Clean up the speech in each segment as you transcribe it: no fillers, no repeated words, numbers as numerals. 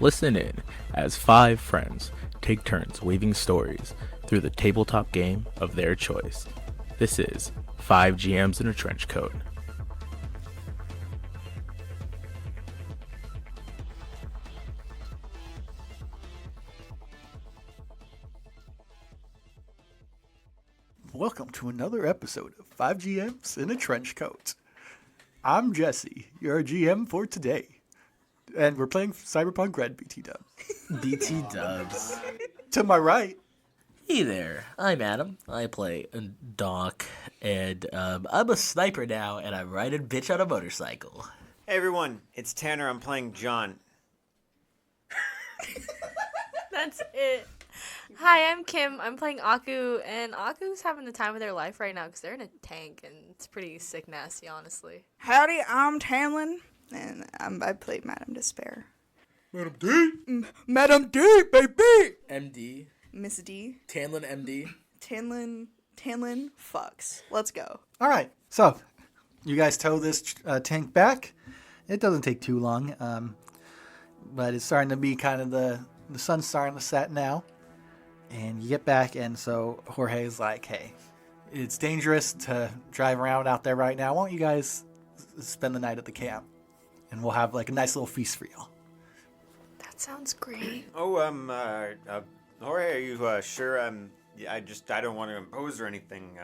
Listen in as 5 friends take turns weaving stories through the tabletop game of their choice. This is 5 GMs in a Trench Coat. Welcome to another episode of 5 GMs in a Trench Coat. I'm Jesse, your GM for today. And we're playing Cyberpunk Red BT Dubs. BT Dubs. To my right. Hey there, I'm Adam. I play Doc, and I'm a sniper now, and I'm riding bitch on a motorcycle. Hey everyone, it's Tanner. I'm playing John. That's it. Hi, I'm Kim. I'm playing Aku, and Aku's having the time of their life right now because they're in a tank, and it's pretty sick nasty, honestly. Howdy, I'm Tamlin, and I play Madame Despair. Madam D. Madam D, baby. MD. Miss D. Tanlin MD. Tanlin fucks. Let's go. All right, so you guys tow this tank back. It doesn't take too long, but it's starting to be kind of the sun's starting to set now. And you get back, and so Jorge's like, hey, it's dangerous to drive around out there right now. Why don't you guys spend the night at the camp? And we'll have like a nice little feast for y'all. That sounds great. Oh, Jorge, are you sure? I don't want to impose or anything.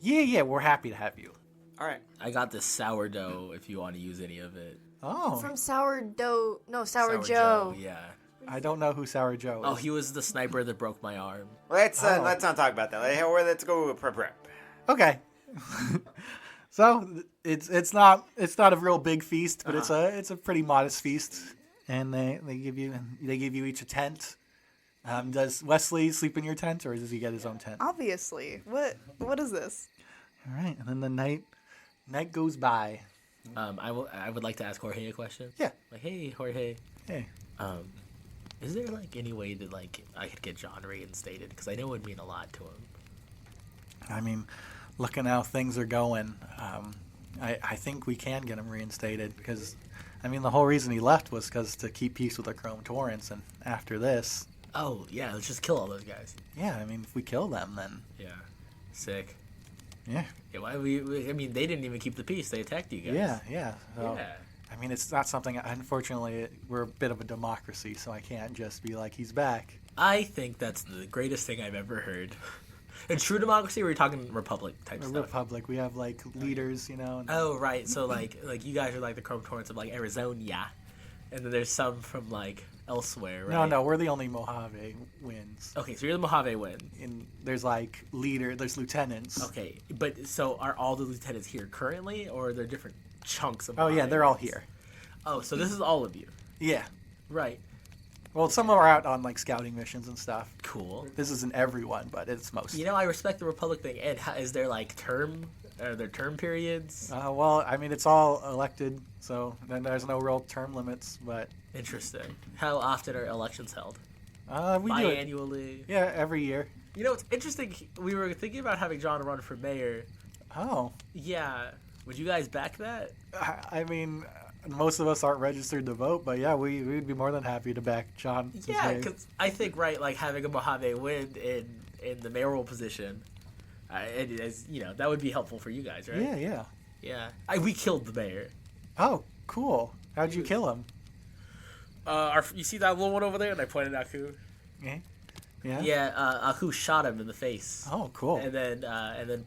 Yeah, we're happy to have you. All right. I got this sourdough if you want to use any of it. Oh, From Sour Joe. Yeah. I don't know who Sour Joe is. Oh, he was the sniper that broke my arm. Let's not talk about that. Let's go prep. Okay. So it's not a real big feast, but it's a pretty modest feast, and they give you each a tent. Does Wesley sleep in your tent, or does he get his own tent? Obviously. What is this? All right, and then the night goes by. I would like to ask Jorge a question. Yeah. Like, hey, Jorge. Hey. Is there like any way that like I could get John reinstated? Because I know it would mean a lot to him. I mean, looking how things are going, I think we can get him reinstated because, I mean, the whole reason he left was because to keep peace with the Chrome Torrents, and after this... Oh, yeah, let's just kill all those guys. Yeah, I mean, if we kill them, then... Yeah. Sick. Yeah. Yeah, why I mean, they didn't even keep the peace. They attacked you guys. Yeah. So, Yeah. I mean, it's not something... Unfortunately, we're a bit of a democracy, so I can't just be like, he's back. I think that's the greatest thing I've ever heard. In true democracy, or are we talking republic type We're stuff? Republic, we have, like, leaders, you know... And, Oh, right. So, like you guys are like the Chrome Torrents of, like, Arizona. And then there's some from, like, elsewhere, right? No, we're the only Mojave wins. Okay, so you're the Mojave win. And there's, like, there's lieutenants. Okay, but so are all the lieutenants here currently, or are there different chunks of Oh, yeah, Mojave they're all wins? here. Oh, so this is all of you. Yeah. Right. Well, some are out on, like, scouting missions and stuff. Cool. This isn't everyone, but it's most. You know, I respect the Republic thing. And is there, like, are there term periods? Well, I mean, it's all elected, so then there's no real term limits, but... Interesting. How often are elections held? We do it. Biannually? Yeah, every year. You know, it's interesting. We were thinking about having John run for mayor. Oh. Yeah. Would you guys back that? I mean, most of us aren't registered to vote, but yeah, we'd be more than happy to back John. Yeah, because I think, right, like, having a Mojave win in the mayoral position, that would be helpful for you guys, right? Yeah. Yeah. We killed the mayor. Oh, cool. How'd you kill him? You see that little one over there? And I pointed at Aku. Yeah? Yeah, Aku shot him in the face. Oh, cool. And then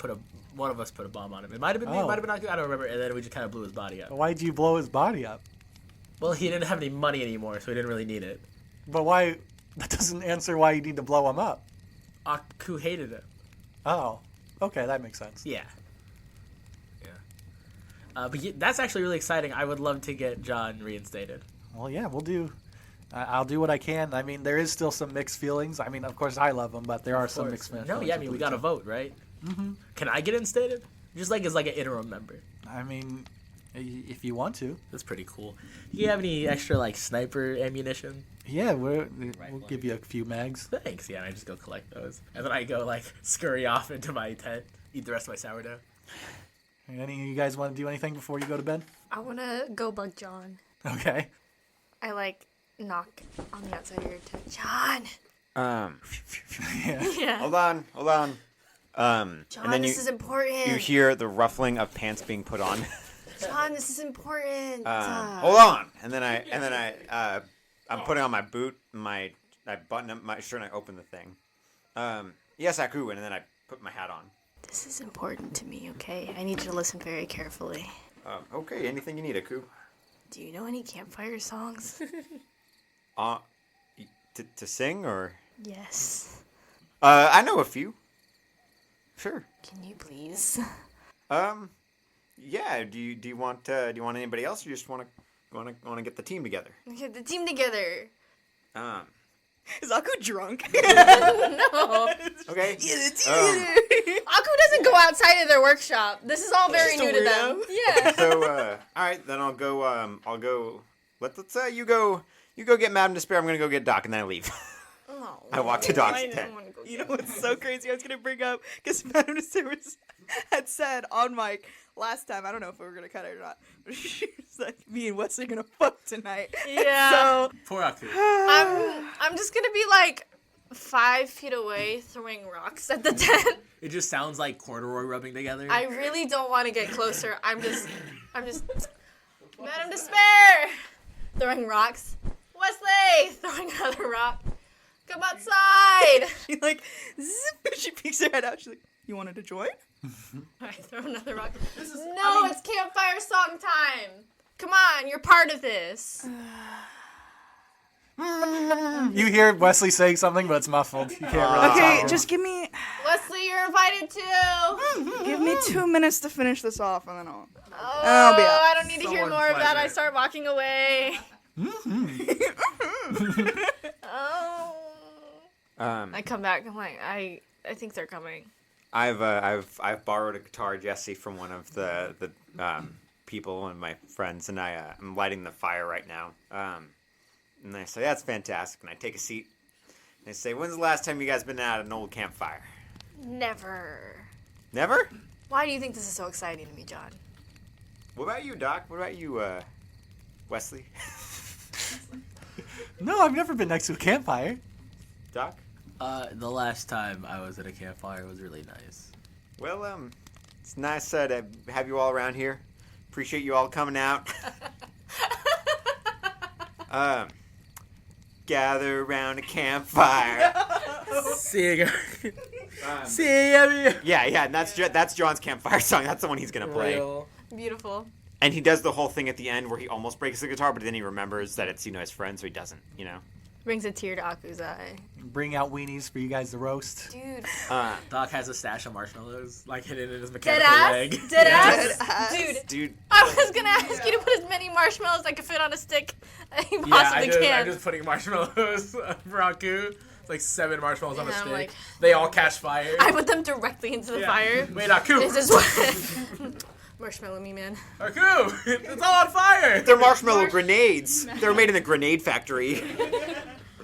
one of us put a bomb on him. It might have been me, it might have been Aku, I don't remember. And then we just kind of blew his body up. Why'd you blow his body up? Well, he didn't have any money anymore, so he didn't really need it. But why... That doesn't answer why you need to blow him up. Aku hated him. Oh, okay, that makes sense. Yeah. But that's actually really exciting. I would love to get John reinstated. Well, yeah, we'll do... I'll do what I can. I mean, there is still some mixed feelings. I mean, of course, I love him, but there are some mixed feelings. No, yeah, I mean, we got to vote, right? Mm-hmm. Can I get instated? Just like as like an interim member. I mean, if you want to. That's pretty cool. Do you have any extra like sniper ammunition? Yeah, we'll give you a few mags. Thanks. Yeah, and I just go collect those, and then I go like scurry off into my tent, eat the rest of my sourdough. Any of you guys want to do anything before you go to bed? I want to go bug John. Okay. I knock on the outside of your tent. John! Yeah. Yeah. Hold on. John, and then this is important. you hear the ruffling of pants being put on. John, this is important. Hold on. And then I'm putting on my boot, I button up my shirt and I open the thing. Yes, Aku, and then I put my hat on. This is important to me, okay? I need you to listen very carefully. Okay, anything you need, Aku. Do you know any campfire songs? To sing or? Yes. I know a few. Sure. Can you please? Yeah. Do you want anybody else, or you just want to get the team together? Get the team together. Is Aku drunk? No. Okay. Aku doesn't go outside of their workshop. This is all very new to them. Yeah. So, all right, then I'll go. Let's you go get Madame Despair. I'm gonna go get Doc, and then I leave. Oh, I walk to Doc's I tent. don't wanna go You get know what's so crazy? I was gonna bring up because Madame Sarah's had said on mic last time. I don't know if we were gonna cut it or not. But she was like, "Me and Wesley are gonna fuck tonight." Yeah. So Poor Aku. I'm just gonna be like 5 feet away throwing rocks at the tent. It just sounds like corduroy rubbing together. I really don't want to get closer. I'm just Madame Despair throwing rocks. Wesley throwing another rock. Come outside. she like, zip, she peeks her head out. She's like, "You wanted to join?" I throw another rock. It's campfire song time. Come on, you're part of this. You hear Wesley saying something, but it's muffled. You can't really Okay, tell. just give me Wesley, you're invited too. 2 minutes to finish this off, and then I'll Oh, be out. I don't need to hear Someone more of that. I pleasure. start walking away. Oh. I come back. I'm like, I think they're coming. I've borrowed a guitar, Jesse, from one of the people and my friends, and I'm lighting the fire right now. And I say, "That's fantastic." And I take a seat. And I say, "When's the last time you guys been at an old campfire?" Never. Never? Why do you think this is so exciting to me, John? What about you, Doc? What about you, Wesley? No, I've never been next to a campfire. Doc? The last time I was at a campfire was really nice. Well, it's nice to have you all around here. Appreciate you all coming out. Gather around a campfire. See you. See you. Yeah, and that's John's campfire song. That's the one he's gonna play. Beautiful. And he does the whole thing at the end where he almost breaks the guitar, but then he remembers that it's his friend, so he doesn't. Brings a tear to Aku's eye. Bring out weenies for you guys to roast. Dude. Doc has a stash of marshmallows, like hidden in his Dead mechanical ass? leg. Dead Dead ass? ass. Dude. Dude, I was gonna ask you to put as many marshmallows that could fit on a stick as you Yeah, possibly I'm can. just putting marshmallows for Aku. It's like 7 marshmallows on a Yeah, I'm stick. like- They all catch fire. I put them directly into the Yeah. fire. Wait, Aku! This is what marshmallow me, man. Aku! It's all on fire! they're marshmallow grenades. They were made in the grenade factory.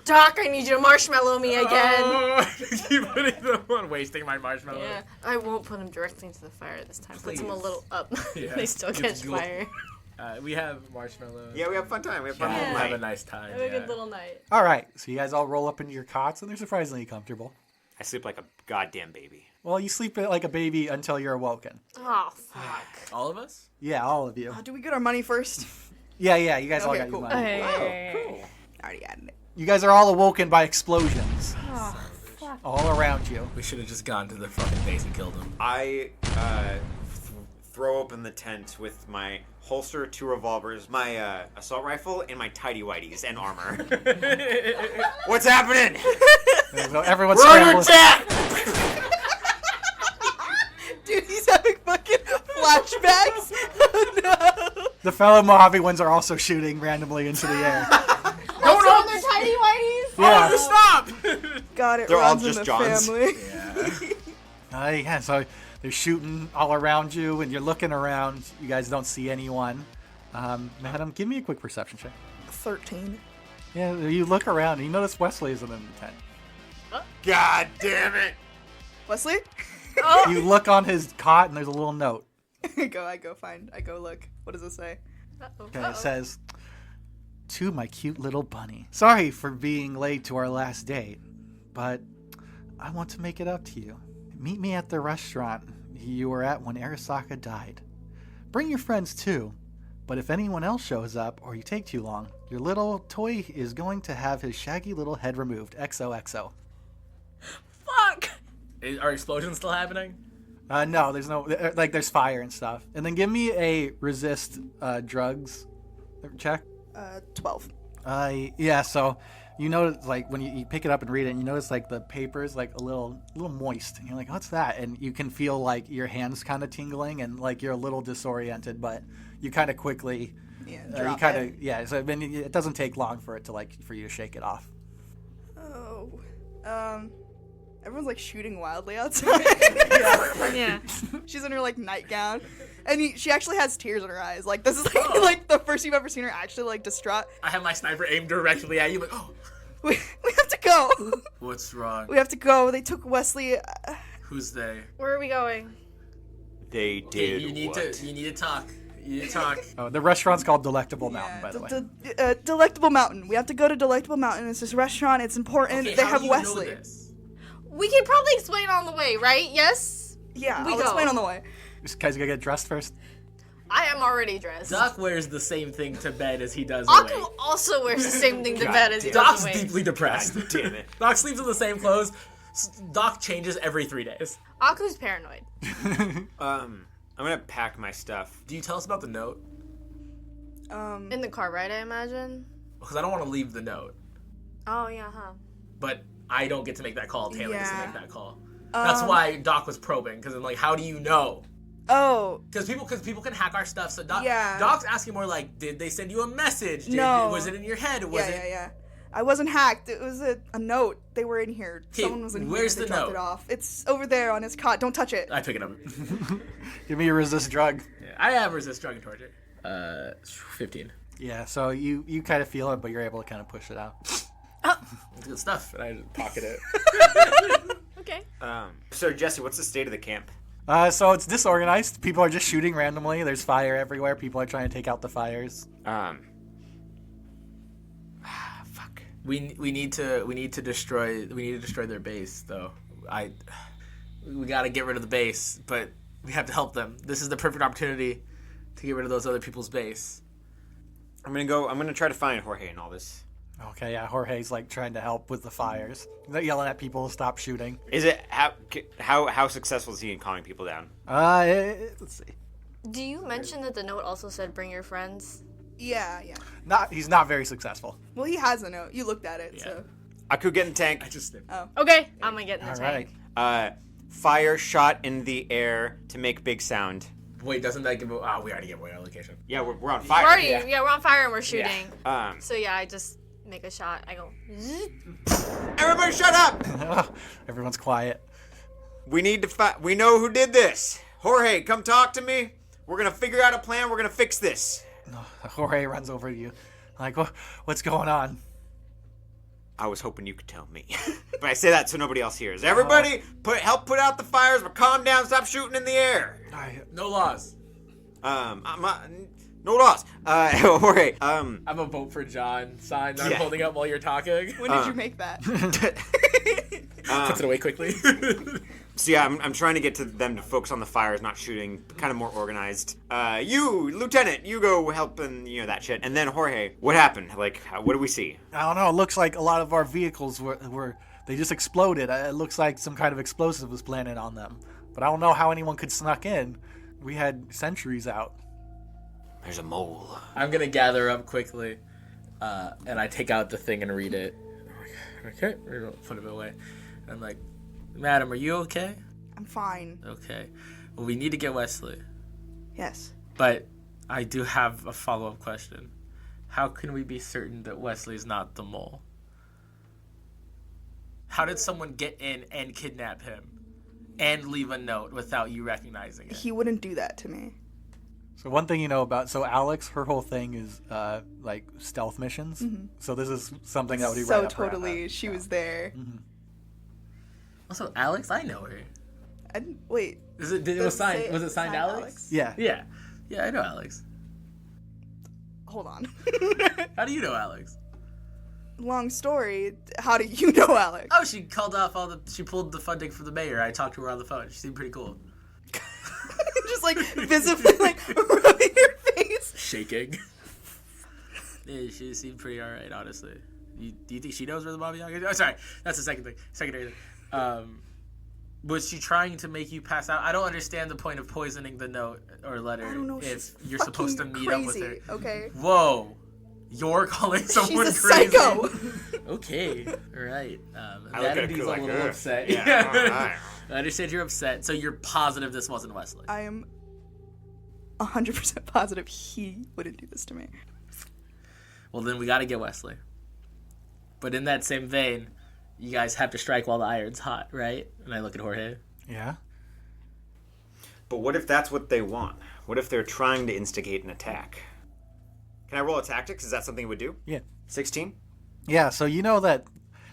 Doc, I need you to marshmallow me again. Oh, keep putting them on, wasting my marshmallows. Yeah, I won't put them directly into the fire this time. Put them a Please. little up. Yeah. They still It's catch good. fire. We have marshmallows. Yeah, we have fun time. We have fun Yeah, all we'll have a night. nice time. Have a yeah. good little night. All right, so you guys all roll up into your cots, and they're surprisingly comfortable. I sleep like a goddamn baby. Well, you sleep like a baby until you're awoken. Oh, fuck. All of us? Yeah, all of you. Do we get our money first? Yeah, you guys all Okay, got your cool. money. Hey. I already added it. You guys are all awoken by explosions Oh, fuck. all around you. We should have just gone to the fucking base and killed him. I throw open the tent with my holster, 2 revolvers, my assault rifle, and my tidy whities and armor. What's happening? So everyone's We're under scrambling. attack! Dude, he's having fucking flashbacks. Oh, no. The fellow Mojave ones are also shooting randomly into the air. What's on their tiny whities? Yeah. Stop! God, it They're all runs in just the Johns. family. Yeah, so they're shooting all around you, and you're looking around. You guys don't see anyone. Madam, give me a quick perception check. 13. Yeah, you look around, and you notice Wesley isn't in the tent. God damn it! Wesley? You look on his cot, and there's a little note. I go look. What does it say? Uh-oh. Okay, it says, to my cute little bunny. Sorry for being late to our last date, but I want to make it up to you. Meet me at the restaurant you were at when Arasaka died. Bring your friends too, but if anyone else shows up or you take too long, your little toy is going to have his shaggy little head removed. XOXO. Fuck! Are explosions still happening? No, there's no, like, there's fire and stuff. And then give me a resist drugs check. 12. Yeah, so you notice, like, when you pick it up and read it, and you notice, like, the paper is, like, a little moist. And you're like, what's that? And you can feel, like, your hands kind of tingling, and, like, you're a little disoriented, but you kind of quickly, so I mean, it doesn't take long for it to, like, for you to shake it off. Oh. Everyone's, like, shooting wildly outside. Yeah. She's in her, like, nightgown. And she actually has tears in her eyes. Like, this is, like, like the first you've ever seen her actually, like, distraught. I have my sniper aimed directly at you, like, oh. We have to go. What's wrong? We have to go. They took Wesley. Who's they? Where are we going? They did You need what? to talk. You need to talk. Oh, the restaurant's called Delectable Mountain, by the way. Delectable Mountain. We have to go to Delectable Mountain. It's this restaurant. It's important. Okay, they how have do you know Wesley. this? We can probably explain on the way, right? Yes? Yeah, We I'll go. explain on the way. This guy's gonna get dressed first. I am already dressed. Doc wears the same thing to bed as he does Aku awake. also wears the same thing to God bed as he damn. does Doc's awake. deeply depressed. God damn it. Doc sleeps in the same clothes. Doc changes every 3 days. Aku's paranoid. I'm gonna pack my stuff. Do you tell us about the note? In the car, right, I imagine? Because I don't want to leave the note. Oh, yeah, huh? But I don't get to make that call. Taylor gets to Yeah. make that call. That's why Doc was probing. Because I'm like, how do you know? Oh, Because people can hack our stuff. So Yeah. Doc's asking more like, did they send you a message? No. Was it in your head? Was it? yeah. I wasn't hacked. It was a note. They were in here. Okay, Someone was in here. where's They the dropped note? it off. It's over there on his cot. Don't touch it. I pick it up. Give me a resist drug. I have resist drug and torture. 15. Yeah, so you kind of feel it, but you're able to kind of push it out. It's good stuff. And I just pocket it. Okay. So Jesse, what's the state of the camp? So it's disorganized. People are just shooting randomly. There's fire everywhere. People are trying to take out the fires. Fuck. We need to destroy their base though. We got to get rid of the base, but we have to help them. This is the perfect opportunity to get rid of those other people's base. I'm gonna try to find Jorge in all this. Okay, yeah, Jorge's like trying to help with the fires. They're yelling at people to stop shooting. Is it how successful is he in calming people down? Let's see. Do you mention that the note also said bring your friends? Yeah. He's not very successful. Well, he has a note. You looked at it, Yeah. so. Aku, get in the tank. I just snipped. Okay, I'm gonna get in the All tank. right. Fire shot in the air to make big sound. Wait, doesn't that give? We already gave away our location. Yeah, we're on We're fire. already, we're on fire and we're shooting. So So yeah, I just make a shot. I go. everybody, shut up! Everyone's quiet. We need to we know who did this. Jorge, come talk to me. We're gonna figure out a plan. We're gonna fix this. Jorge runs over to you. Like, what's going on? I was hoping you could tell me, but I say that so nobody else hears. Everybody, help put out the fires, but calm down. Stop shooting in the air. No laws. No loss. Jorge. I have a vote for John sign that I'm Yeah. holding up while you're talking. When did you make that? Puts it away quickly. So yeah, I'm trying to get to them to focus on the fires, not shooting, kind of more organized. You, Lieutenant, you go help and that shit. And then Jorge, what happened? Like, what do we see? I don't know. It looks like a lot of our vehicles were they just exploded. It looks like some kind of explosive was planted on them. But I don't know how anyone could snuck in. We had sentries out. There's a mole. I'm gonna gather up quickly, and I take out the thing and read it. Okay, we're gonna put it away. I'm like, Madam, are you okay? I'm fine. Okay. Well, we need to get Wesley, Yes. but I do have a follow-up question. How can we be certain that Wesley's not the mole? How did someone get in and kidnap him and leave a note without you recognizing it? He wouldn't do that to me. So one thing you know about, Alex, her whole thing is like stealth missions. So this is something that would be So right up her totally, alley. she was there. Also, Alex, I know her. I didn't, wait. Was it signed Alex? Yeah. Yeah, I know Alex. Hold on. How do you know Alex? Long story. How do you know Alex? Oh, she called off she pulled the funding for the mayor. I talked to her on the phone. She seemed pretty cool. Just like visibly like rubbing your face. Shaking. Yeah, she seemed pretty alright, honestly. Do you think she knows where the Baba Yaga is? Oh, sorry. That's the secondary thing. Was she trying to make you pass out? I don't understand the point of poisoning the note or letter I don't know. if you're supposed to meet up with her. Okay. Whoa. You're calling someone She's a crazy? psycho. Okay. All right. I look at Vanity's it a like, little ugh. upset. Yeah. I understand you're upset. So you're positive this wasn't Wesley? I am 100% positive he wouldn't do this to me. Well, then we got to get Wesley. But in that same vein, you guys have to strike while the iron's hot, right? And I look at Jorge. Yeah. But what if that's what they want? What if they're trying to instigate an attack? Can I roll a tactics? Is that something you would do? Yeah. 16? Yeah, so you know that.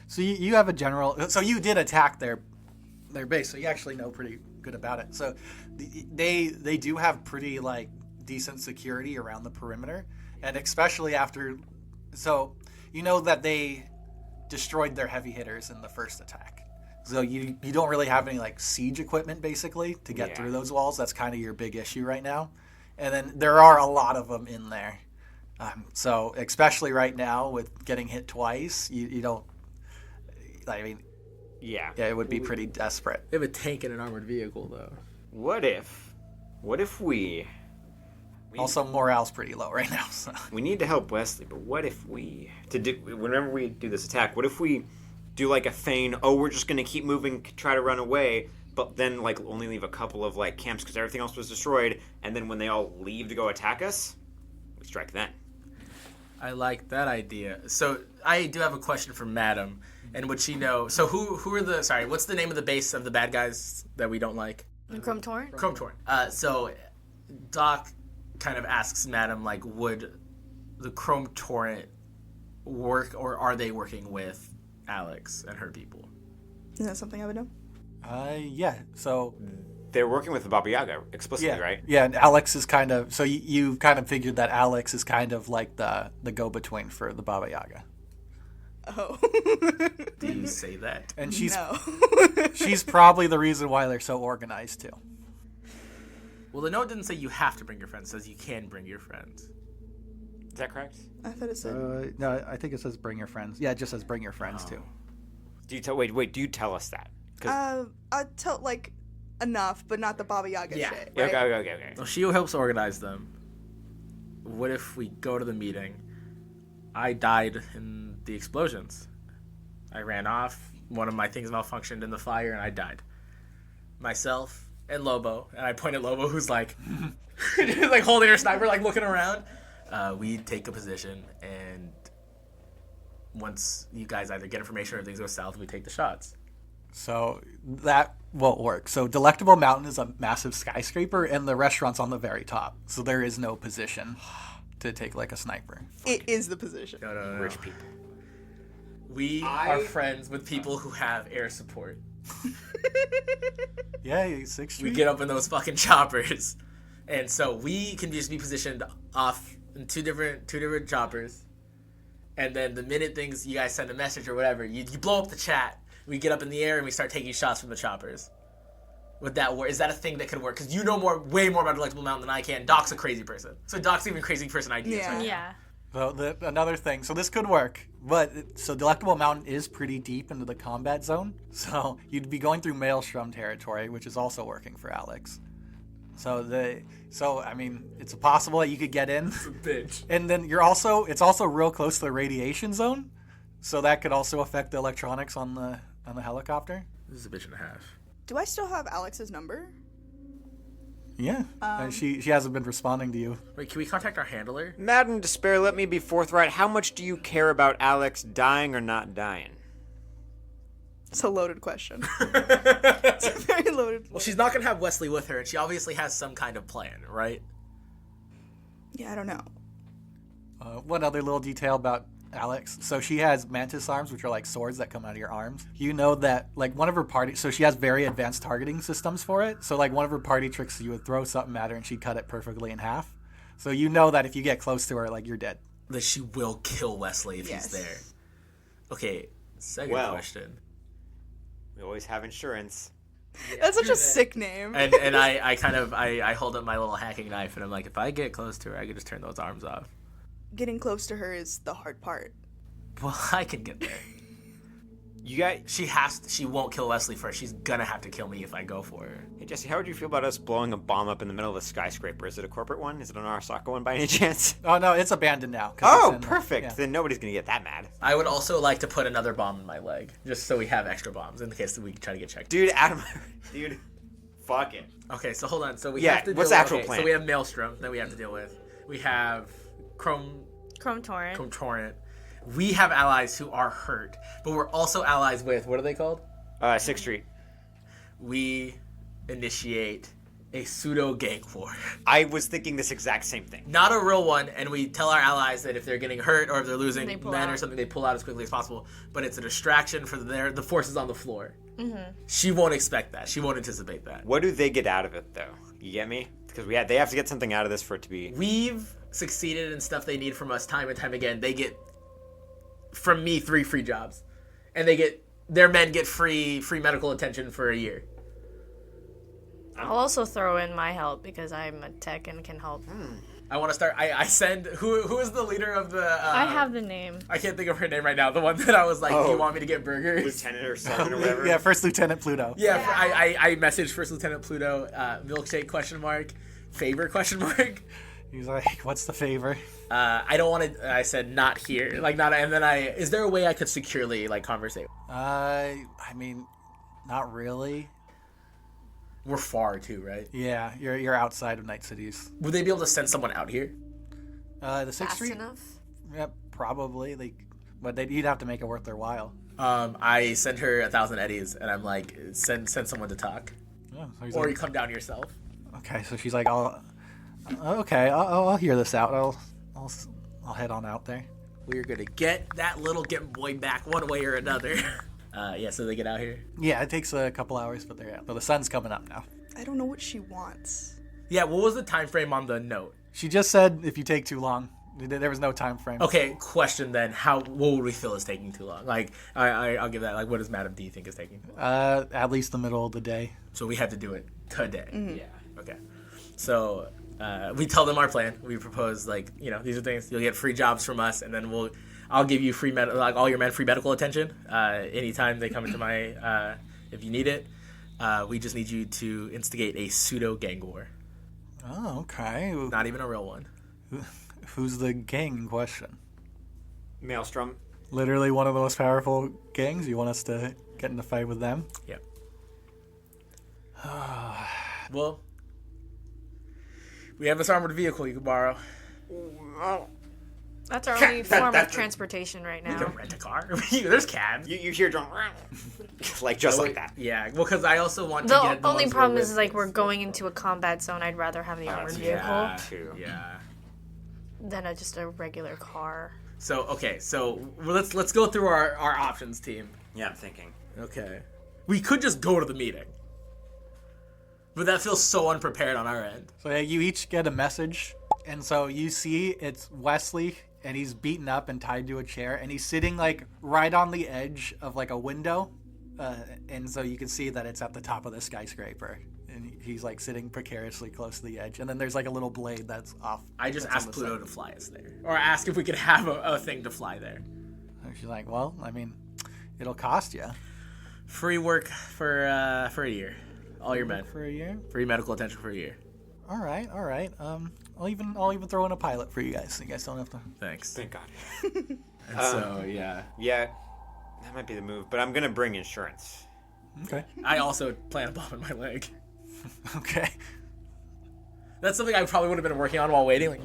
So you have a general. So you did attack their base, so you actually know pretty good about it. So they do have pretty like decent security around the perimeter, and especially after. So you know that they destroyed their heavy hitters in the first attack. So you don't really have any like siege equipment basically to get through those walls. That's kind of your big issue right now, and then there are a lot of them in there. So especially right now with getting hit twice, you don't. I mean, Yeah. it would be pretty desperate. They have a tank and an armored vehicle, though. What if we Also, morale's pretty low right now. So. we need to help Wesley, but what if whenever we do this attack, what if we do like a feign, we're just going to keep moving, try to run away, but then like only leave a couple of like camps because everything else was destroyed, and then when they all leave to go attack us, we strike then. I like that idea. So I do have a question for Madam, and would she know? So who are the? Sorry, what's the name of the base of the bad guys that we don't like? Chrome Torrent? Chrome Torn. So Doc kind of asks Madam, like, would the Chrome Torrent work, or are they working with Alex and her people? Is that something I would know? Yeah. So. They're working with the Baba Yaga explicitly, Yeah. right? Yeah, and Alex is kind of. So you kind of figured that Alex is kind of like the go-between for the Baba Yaga, Oh. Do you say that? and she's No. she's probably the reason why they're so organized too. Well, the note didn't say you have to bring your friends. It says you can bring your friends. Is that correct? I thought it said. No, I think it says bring your friends. Yeah, it just says bring your friends too. Do you tell? Wait. Do you tell us that? 'Cause- I tell like enough, but not the Baba Yaga Yeah. shit. Yeah, Right? okay. Well, she helps organize them. What if we go to the meeting? I died in the explosions. I ran off. One of my things malfunctioned in the fire, and I died. Myself and Lobo, and I point at Lobo, who's like, like holding her sniper, like looking around. We take a position, and once you guys either get information or things go south, we take the shots. So that won't work. So Delectable Mountain is a massive skyscraper, and the restaurant's on the very top. So there is no position to take like a sniper. It is the position. No. Rich people. We are friends with people who have air support. Yeah, 6th Street. We get up in those fucking choppers, and so we can just be positioned off in two different choppers. And then the minute you guys send a message or whatever, you blow up the chat. We get up in the air and we start taking shots from the choppers. Would that work? Is that a thing that could work? Because you know way more about Delectable Mountain than I can. Doc's a crazy person, so Doc's even crazy person ideas. Yeah. Right? Yeah. So another thing. So this could work, but so Delectable Mountain is pretty deep into the combat zone. So you'd be going through Maelstrom territory, which is also working for Alex. So I mean, it's possible that you could get in, Bitch. and then it's also real close to the radiation zone, so that could also affect the electronics on the helicopter. This is a bitch and a half. Do I still have Alex's number? Yeah, and she hasn't been responding to you. Wait, can we contact our handler? Madam Despair, let me be forthright. How much do you care about Alex dying or not dying? It's a loaded question. It's a very loaded. Well, she's not gonna have Wesley with her, and she obviously has some kind of plan, right? Yeah, I don't know. One other little detail about Alex. So she has mantis arms, which are like swords that come out of your arms. You know that like one of her party, so she has very advanced targeting systems for it. So like one of her party tricks, you would throw something at her and she'd cut it perfectly in half. So you know that if you get close to her, like you're dead. that she will kill Wesley if Yes. he's there. Okay, second Well. question. We always have insurance. That's such a sick name. And I hold up my little hacking knife and I'm like, if I get close to her, I could just turn those arms off. Getting close to her is the hard part. Well, I can get there. You got. She won't kill Wesley first. She's gonna have to kill me if I go for her. Hey, Jesse, how would you feel about us blowing a bomb up in the middle of a skyscraper? Is it a corporate one? Is it an Arasaka one by any chance? Oh no, it's abandoned now. 'cause Oh, it's in the- perfect. yeah. Then nobody's going to get that mad. I would also like to put another bomb in my leg, just so we have extra bombs in case we try to get checked. Dude, out of my. Dude, fuck it. Okay, so hold on. So we Yeah, have to what's deal the actual with, plan? So we have Maelstrom that we have to deal with. We have Chrome Torrent. Torrent. We have allies who are hurt, but we're also allies with, what are they called? 6th Street. We initiate a pseudo gang war. I was thinking this exact same thing. Not a real one, and we tell our allies that if they're getting hurt or if they're losing They pull men or out. something, they pull out as quickly as possible. But it's a distraction for the forces on the floor. Mm-hmm. She won't expect that. She won't anticipate that. What do they get out of it, though? You get me? Because they have to get something out of this for it to be... We've succeeded in stuff they need from us time and time again. They get, from me, 3 free jobs. And their men get free medical attention for a year. I'll also throw in my help because I'm a tech and can help. I want to start. I send. Who is the leader of the? I have the name. I can't think of her name right now. The one that I was like, do you want me to get burgers? Lieutenant or sergeant or whatever? Yeah, First Lieutenant Pluto. Yeah. I messaged First Lieutenant Pluto. Milkshake ? Favor ? He's like, what's the favor? I don't want to. I said not here. Like not. And then is there a way I could securely conversate? I mean, not really. We're far too, right? Yeah, you're outside of Night Cities. Would they be able to send someone out here? The 6th Fast Street? enough? Yep, probably. But you'd have to make it worth their while. I send her 1,000 eddies, and I'm like, send someone to talk, Oh, so he's or like, you come down yourself. okay, so she's like, I'll hear this out. I'll head on out there. We're gonna get that little Game Boy back one way or another. Yeah, so they get out here. Yeah, it takes a couple hours, but they're out. But the sun's coming up now. I don't know what she wants. Yeah, what was the time frame on the note? She just said if you take too long. There was no time frame. Okay, question then. What would we feel is taking too long? Like, I'll give that. Like, what does Madam D think is taking? At least the middle of the day. So we have to do it today. Yeah. Okay. So we tell them our plan. We propose these are things. You'll get free jobs from us, and then I'll give you free all your men free medical attention anytime they come into my if you need it. We just need you to instigate a pseudo gang war. Oh, okay. Not even a real one. Who's the gang in question? Maelstrom. Literally one of the most powerful gangs? You want us to get in a fight with them? Yep. Well, we have this armored vehicle you can borrow. That's our only form of transportation right You now. can rent a car. There's cabs. You hear John... just like that. Yeah. Well, because I also want to The get the only ones problem we're is with. we're going into a combat zone. I'd rather have the armored vehicle Yeah. Too. Yeah. than just a regular car. So okay. So let's go through our options, team. Yeah, I'm thinking. Okay. We could just go to the meeting. But that feels so unprepared on our end. So yeah, you each get a message, and so you see it's Wesley, and he's beaten up and tied to a chair, and he's sitting right on the edge of a window, and so you can see that it's at the top of the skyscraper, and he's sitting precariously close to the edge, and then there's a little blade that's off. I just that's on asked the Pluto side. to fly us there, or ask if we could have a thing to fly there. And she's like, well, I mean, it'll cost you Free work for a year. All your men. for a year. Free medical attention for a year. All right. I'll even throw in a pilot for you guys. So you guys don't have to. Thanks. Thank God. And so yeah, Yeah, that might be the move, but I'm going to bring insurance. Okay. I also plant a bomb in my leg. Okay. That's something I probably would have been working on while waiting.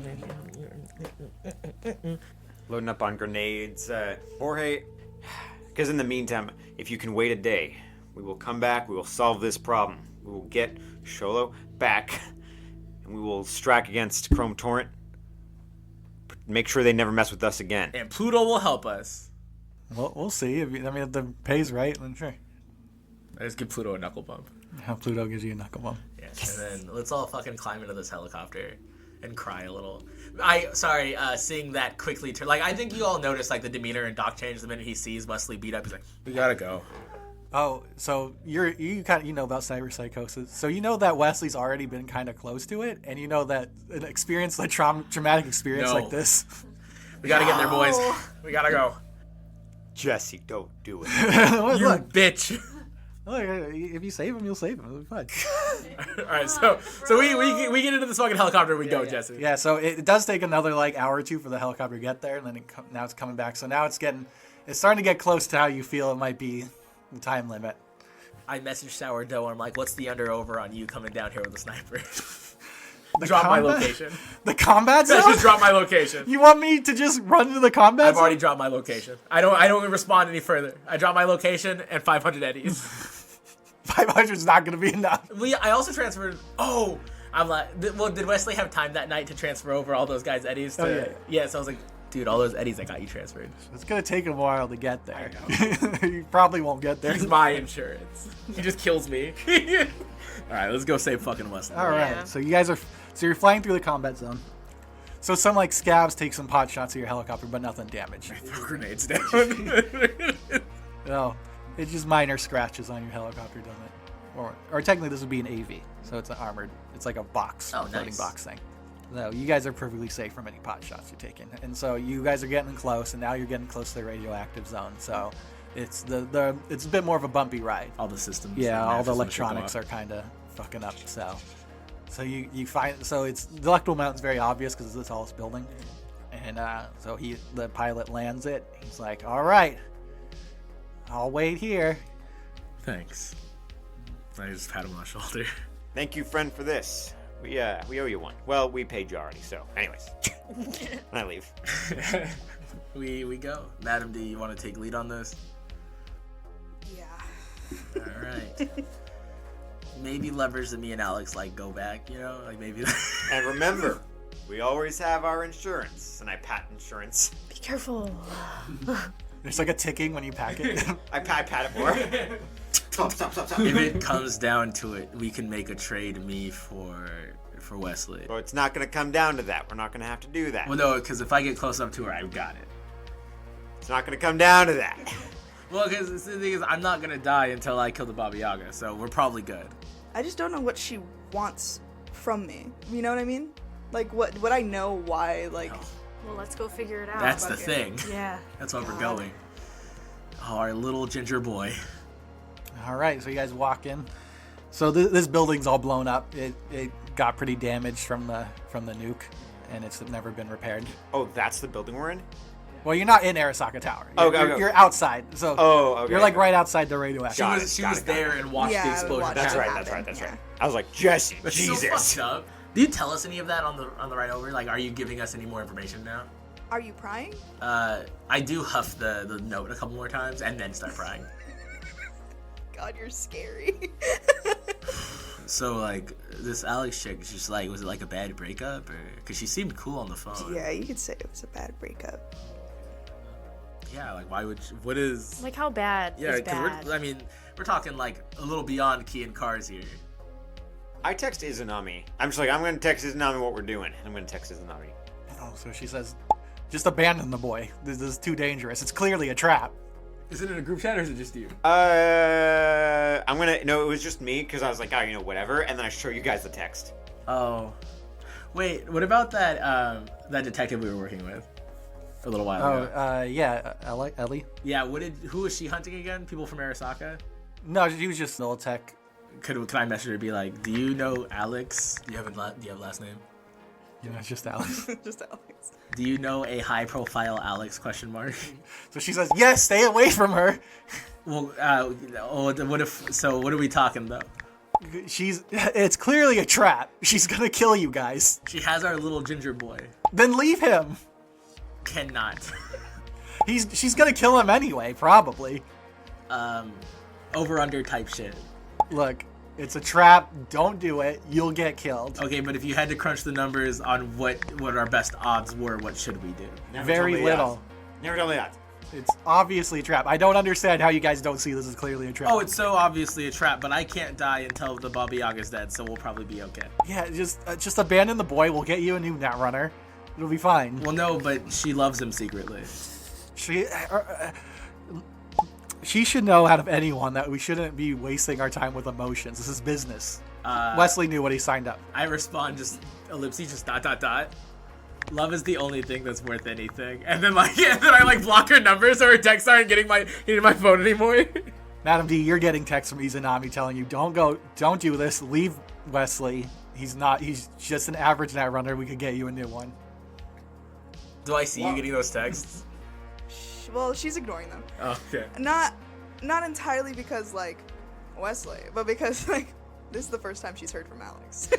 Loading up on grenades. Jorge, because in the meantime, if you can wait a day, we will come back, we will solve this problem. We will get Sholo back, and we will strike against Chrome Torrent. Make sure they never mess with us again. And Pluto will help us. Well, we'll see. If the pay's right, then sure. I just give Pluto a knuckle bump. How Pluto gives you a knuckle bump. Yeah. And then let's all fucking climb into this helicopter and cry a little. Seeing that quickly turn. Like, I think you all notice, like, the demeanor and Doc change the minute he sees Wesley beat up. He's like, we gotta go. Oh, so you know about cyberpsychosis. So you know that Wesley's already been kind of close to it, and you know that an experience, like traumatic experience No. like this. We gotta get there, boys. We gotta go. Jesse, don't do it. You Look, bitch. if you save him, you'll save him. It'll be fine. All right, so we get into this fucking helicopter and we go, Jesse. Yeah, so it does take another like hour or two for the helicopter to get there, and then now it's coming back. So now it's starting to get close to how you feel it might be the time limit. I messaged Sourdough and I'm like, what's the under-over on you coming down here with a sniper? Drop my location. The combat zone? Just drop my location. You want me to just run to the combat I've zone? already dropped my location. I don't respond any further. I drop my location and 500 eddies. 500 is not going to be enough. I also transferred. Oh, I'm like, did Wesley have time that night to transfer over all those guys' eddies? Yeah. So I was like, dude, all those eddies I got you transferred. It's going to take him a while to get there. You probably won't get there. He's my insurance. He just kills me. All right, let's go save fucking Wesley. All right. Yeah. So you're flying through the combat zone. So some like scabs take some pot shots at your helicopter, but nothing damage. Throw grenades down. No, it's just minor scratches on your helicopter, doesn't it? Or technically this would be an AV, so it's an armored. It's like a box, floating nice. box thing. No, you guys are perfectly safe from any pot shots you're taking, and so you guys are getting close, and now you're getting close to the radioactive zone. So it's it's a bit more of a bumpy ride. All the systems. Yeah, all the systems electronics should are kind of fucking up. So you find it's the electrical mountain's very obvious because it's the tallest building, and so the pilot lands it. He's like, "All right, I'll wait here." go up. Thanks. I just pat him on the shoulder. Thank you, friend, for this. We owe you one. Well, we paid you already, so anyways. I leave. We go. Madam, do you want to take lead on this? Yeah. All right. Maybe leverage that me and Alex like go back, you know? Like maybe And remember, we always have our insurance. And I pat insurance. Be careful. There's like a ticking when you pack it. I pat it more. Stop. if it comes down to it, we can make a trade me for Wesley. Well, it's not going to come down to that. We're not going to have to do that. Well, no, because if I get close up to her, I've got it. It's not going to come down to that. Well, because the thing is, I'm not gonna die until I kill the Baba Yaga, so we're probably good. I just don't know what she wants from me. You know what I mean? Like, would I know why? Like, No. Well, let's go figure it out. That's the fuck thing. it. Yeah. That's why we're God. going. Oh, our little ginger boy. All right, so you guys walk in. So this building's all blown up. It got pretty damaged from the nuke, and it's never been repaired. Oh, that's the building we're in? Well, you're not in Arasaka Tower. Okay. You're outside. So Okay. you're like right outside the radioactive. Got She it, was got there it. and watched Yeah, the I explosion. watched That's that right, happen, that's yeah. right. I was like, Jesse, That's Jesus. so fucked up. Do you tell us any of that on the ride over? Like, are you giving us any more information now? Are you prying? I do huff the note a couple more times and then start crying. God, you're scary. So, like, this Alex chick, she's just like, was it like a bad breakup? Or because she seemed cool on the phone. Yeah, you could say it was a bad breakup. Yeah, like, why would what is... Like, how bad Yeah, is because bad? we're talking, like, a little beyond key and cars here. I text Izanami. I'm just like, I'm going to text Izanami what we're doing. I'm going to text Izanami. Oh, so she says, just abandon the boy. This is too dangerous. It's clearly a trap. Is it in a group chat or is it just you? No, it was just me because I was like, oh, whatever. And then I show you guys the text. Oh. Wait, what about that detective we were working with a little while ago? Yeah, Ellie. Yeah, who was she hunting again? People from Arasaka? No, she was just Null Tech. Can I message her and be like, do you know Alex? Do you have a last name? You know, it's just Alex. Just Alex. Do you know a high profile Alex ? So she says, yes, stay away from her. Well, what are we talking though? It's clearly a trap. She's gonna kill you guys. She has our little ginger boy. Then leave him. Cannot. She's gonna kill him anyway, probably. Over under type shit. Look, it's a trap. Don't do it. You'll get killed. Okay, but if you had to crunch the numbers on what our best odds were, what should we do? Never Very told me the little. odds. Never told me that. It's obviously a trap. I don't understand how you guys don't see this as clearly a trap. Oh, it's so obviously a trap, but I can't die until the Baba Yaga's dead, so we'll probably be okay. Yeah, just abandon the boy. We'll get you a new Netrunner. It'll be fine. Well, no, but she loves him secretly. She should know out of anyone that we shouldn't be wasting our time with emotions. This is business. Wesley knew what he signed up. I respond just ellipses, just ... Love is the only thing that's worth anything. And then I block her numbers or her texts aren't getting my phone anymore. Madam D, you're getting texts from Izanami telling you, don't do this, leave Wesley. He's just an average Netrunner. We could get you a new one. Do I see you getting those texts? Well, she's ignoring them. Oh, okay. Not entirely because Wesley, but because this is the first time she's heard from Alex,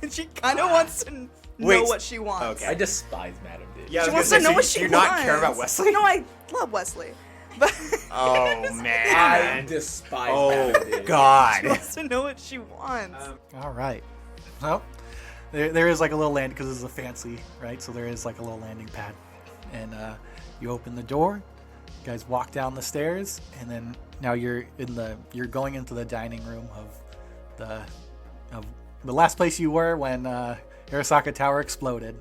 and she kind of wants to know what she wants. Okay. I despise Madam D. Yeah, She wants to know what she wants. wants. Do you not care about Wesley? No, I love Wesley, but Oh man. I despise Madam D. God. she wants to know what she wants. All right. Well, there is a little land because this is a fancy, right? So there is a little landing pad, and you open the door. You guys walk down the stairs, and then now you're going into the dining room of the last place you were when Arasaka Tower exploded.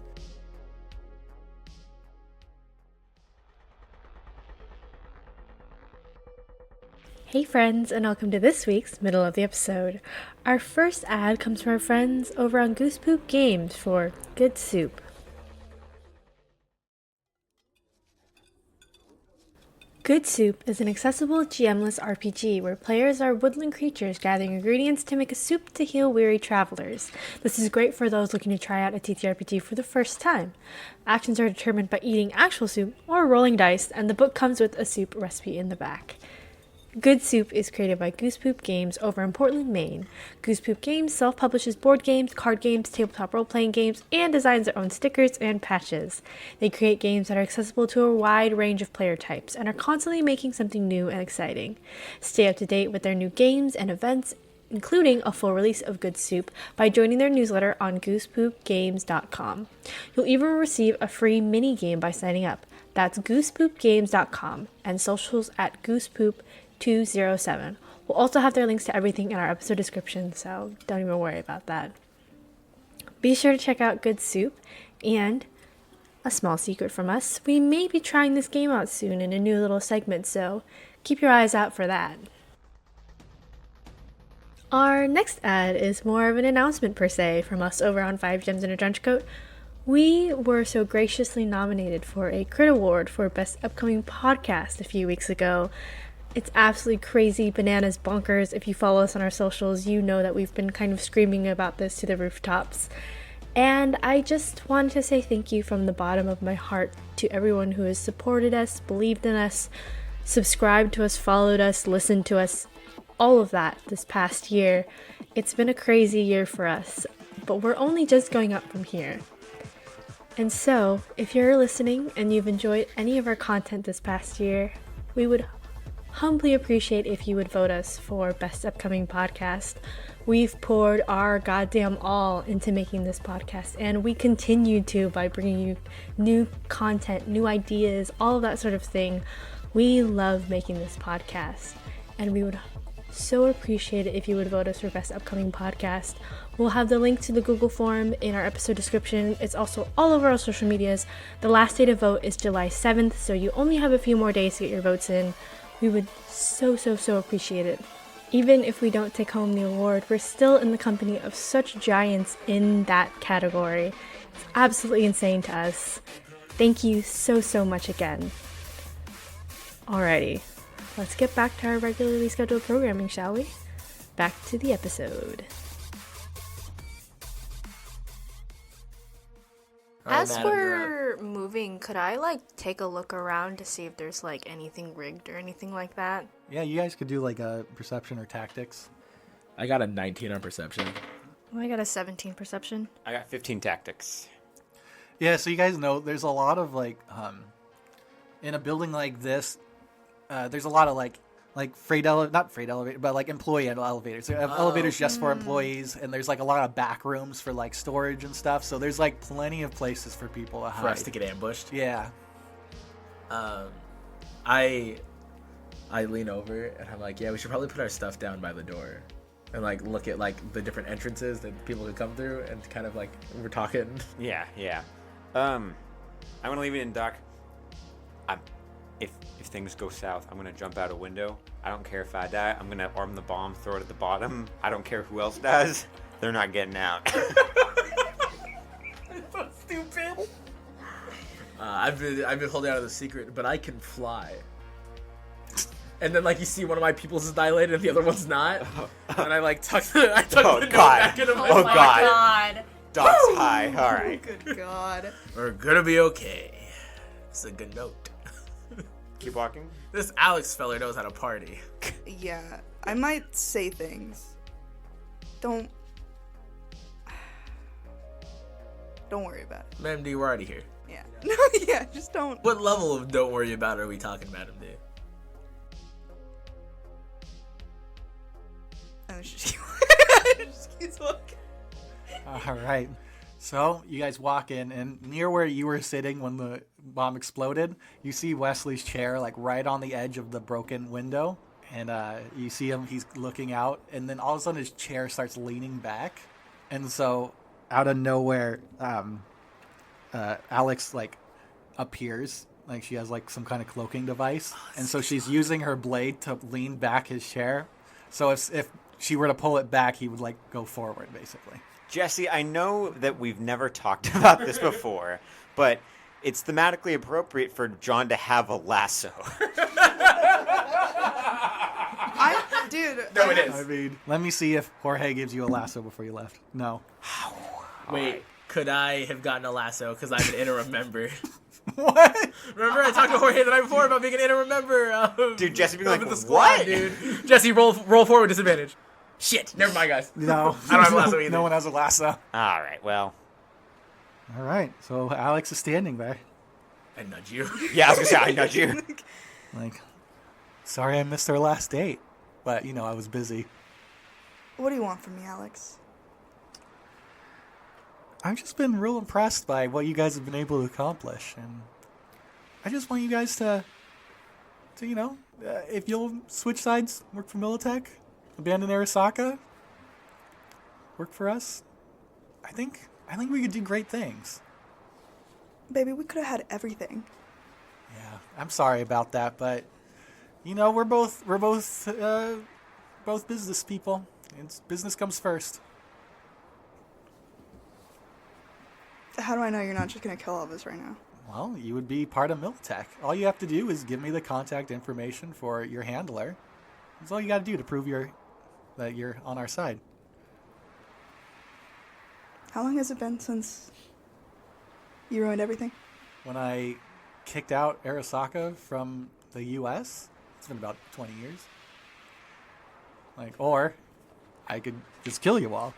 Hey friends, and welcome to this week's middle of the episode. Our first ad comes from our friends over on Goosepoop Games for Good Soup. Good Soup is an accessible GM-less RPG where players are woodland creatures gathering ingredients to make a soup to heal weary travelers. This is great for those looking to try out a TTRPG for the first time. Actions are determined by eating actual soup or rolling dice, and the book comes with a soup recipe in the back. Good Soup is created by Goosepoop Games over in Portland, Maine. Goosepoop Games self-publishes board games, card games, tabletop role-playing games, and designs their own stickers and patches. They create games that are accessible to a wide range of player types and are constantly making something new and exciting. Stay up to date with their new games and events, including a full release of Good Soup, by joining their newsletter on goosepoopgames.com. You'll even receive a free mini-game by signing up. That's goosepoopgames.com and socials at goosepoop207. We'll also have their links to everything in our episode description, so don't even worry about that. Be sure to check out Good Soup, and a small secret from us, we may be trying this game out soon in a new little segment, so keep your eyes out for that. Our next ad is more of an announcement per se from us over on 5 Gems in a Trenchcoat. We were so graciously nominated for a Crit Award for Best Upcoming Podcast a few weeks ago. It's absolutely crazy, bananas, bonkers. If you follow us on our socials, you know that we've been kind of screaming about this to the rooftops. And I just wanted to say thank you from the bottom of my heart to everyone who has supported us, believed in us, subscribed to us, followed us, listened to us, all of that this past year. It's been a crazy year for us, but we're only just going up from here. And so, if you're listening and you've enjoyed any of our content this past year, we would humbly appreciate if you would vote us for Best Upcoming Podcast. We've poured our goddamn all into making this podcast, and we continue to by bringing you new content, new ideas, all of that sort of thing. We love making this podcast, and we would so appreciate it if you would vote us for Best Upcoming Podcast. We'll have the link to the Google form in our episode description. It's also all over our social medias. The last day to vote is July 7th, so you only have a few more days to get your votes in. We would so appreciate it. Even if we don't take home the award, we're still in the company of such giants in that category. It's absolutely insane to us. Thank you so much again. Alrighty, let's get back to our regularly scheduled programming, shall we? Back to the episode. As we're moving, could I take a look around to see if there's anything rigged or anything like that? Yeah, you guys could do a perception or tactics. I got a 19 on perception. Well, I got a 17 perception. I got 15 tactics. Yeah, so you guys know there's a lot of in a building like this, there's a lot of not freight elevator, but employee elevators. They have elevators just for employees, and there's a lot of back rooms for storage and stuff. So there's plenty of places for people to hide. For us to get ambushed. Yeah. I lean over and I'm like, yeah, we should probably put our stuff down by the door and like look at like the different entrances that people could come through and kind of like we're talking. Yeah. I'm gonna leave it in, Doc. If things go south, I'm gonna jump out a window. I don't care if I die. I'm gonna arm the bomb, throw it at the bottom. I don't care who else does. They're not getting out. So stupid. I've been holding out of the secret, but I can fly. And then like you see one of my pupils is dilated and the other one's not. And I like tuck the note back into my Oh my God. God. Doc's high. All right. Good God. We're gonna be okay. It's a good note. Keep walking. This Alex feller knows how to party. Yeah, I might say things. Don't worry about it. Madam D, we're already here. Yeah. No, yeah, just don't. What level of don't worry about it are we talking, Madam D? Oh, just keeps walking. All right. So you guys walk in, and near where you were sitting when the bomb exploded, you see Wesley's chair like right on the edge of the broken window, and you see him. He's looking out, and then all of a sudden his chair starts leaning back, and so out of nowhere, Alex like appears. Like she has like some kind of cloaking device, and so she's using her blade to lean back his chair. So if she were to pull it back, he would like go forward, basically. Jesse, I know that we've never talked about this before, but it's thematically appropriate for John to have a lasso. Dude. No, it is. I mean, let me see if Jorge gives you a lasso before you left. No. Wait, could I have gotten a lasso because I'm an interim member? What? Remember I talked to Jorge the night before about being an interim member? Dude, Jesse being of like, the squad, what? dude. Jesse, roll forward with disadvantage. Shit, never mind, guys. No. I don't have a lasso either. No one has a lasso. All right, well. All right. So Alex is standing there. I nudge you. Yeah, I was going to say, I nudge you. Like, sorry I missed our last date. But, you know, I was busy. What do you want from me, Alex? I've just been real impressed by what you guys have been able to accomplish. And I just want you guys to you know, if you'll switch sides, work for Militech, abandon Arasaka, work for us, I think we could do great things. Baby, we could have had everything. Yeah, I'm sorry about that, but you know, we're both business people. It's business comes first. How do I know you're not just gonna kill all of us right now? Well, you would be part of Militech. All you have to do is give me the contact information for your handler. That's all you got to do to prove that you're on our side. How long has it been since you ruined everything? When I kicked out Arasaka from the U.S., it's been about 20 years. Like, or I could just kill you all.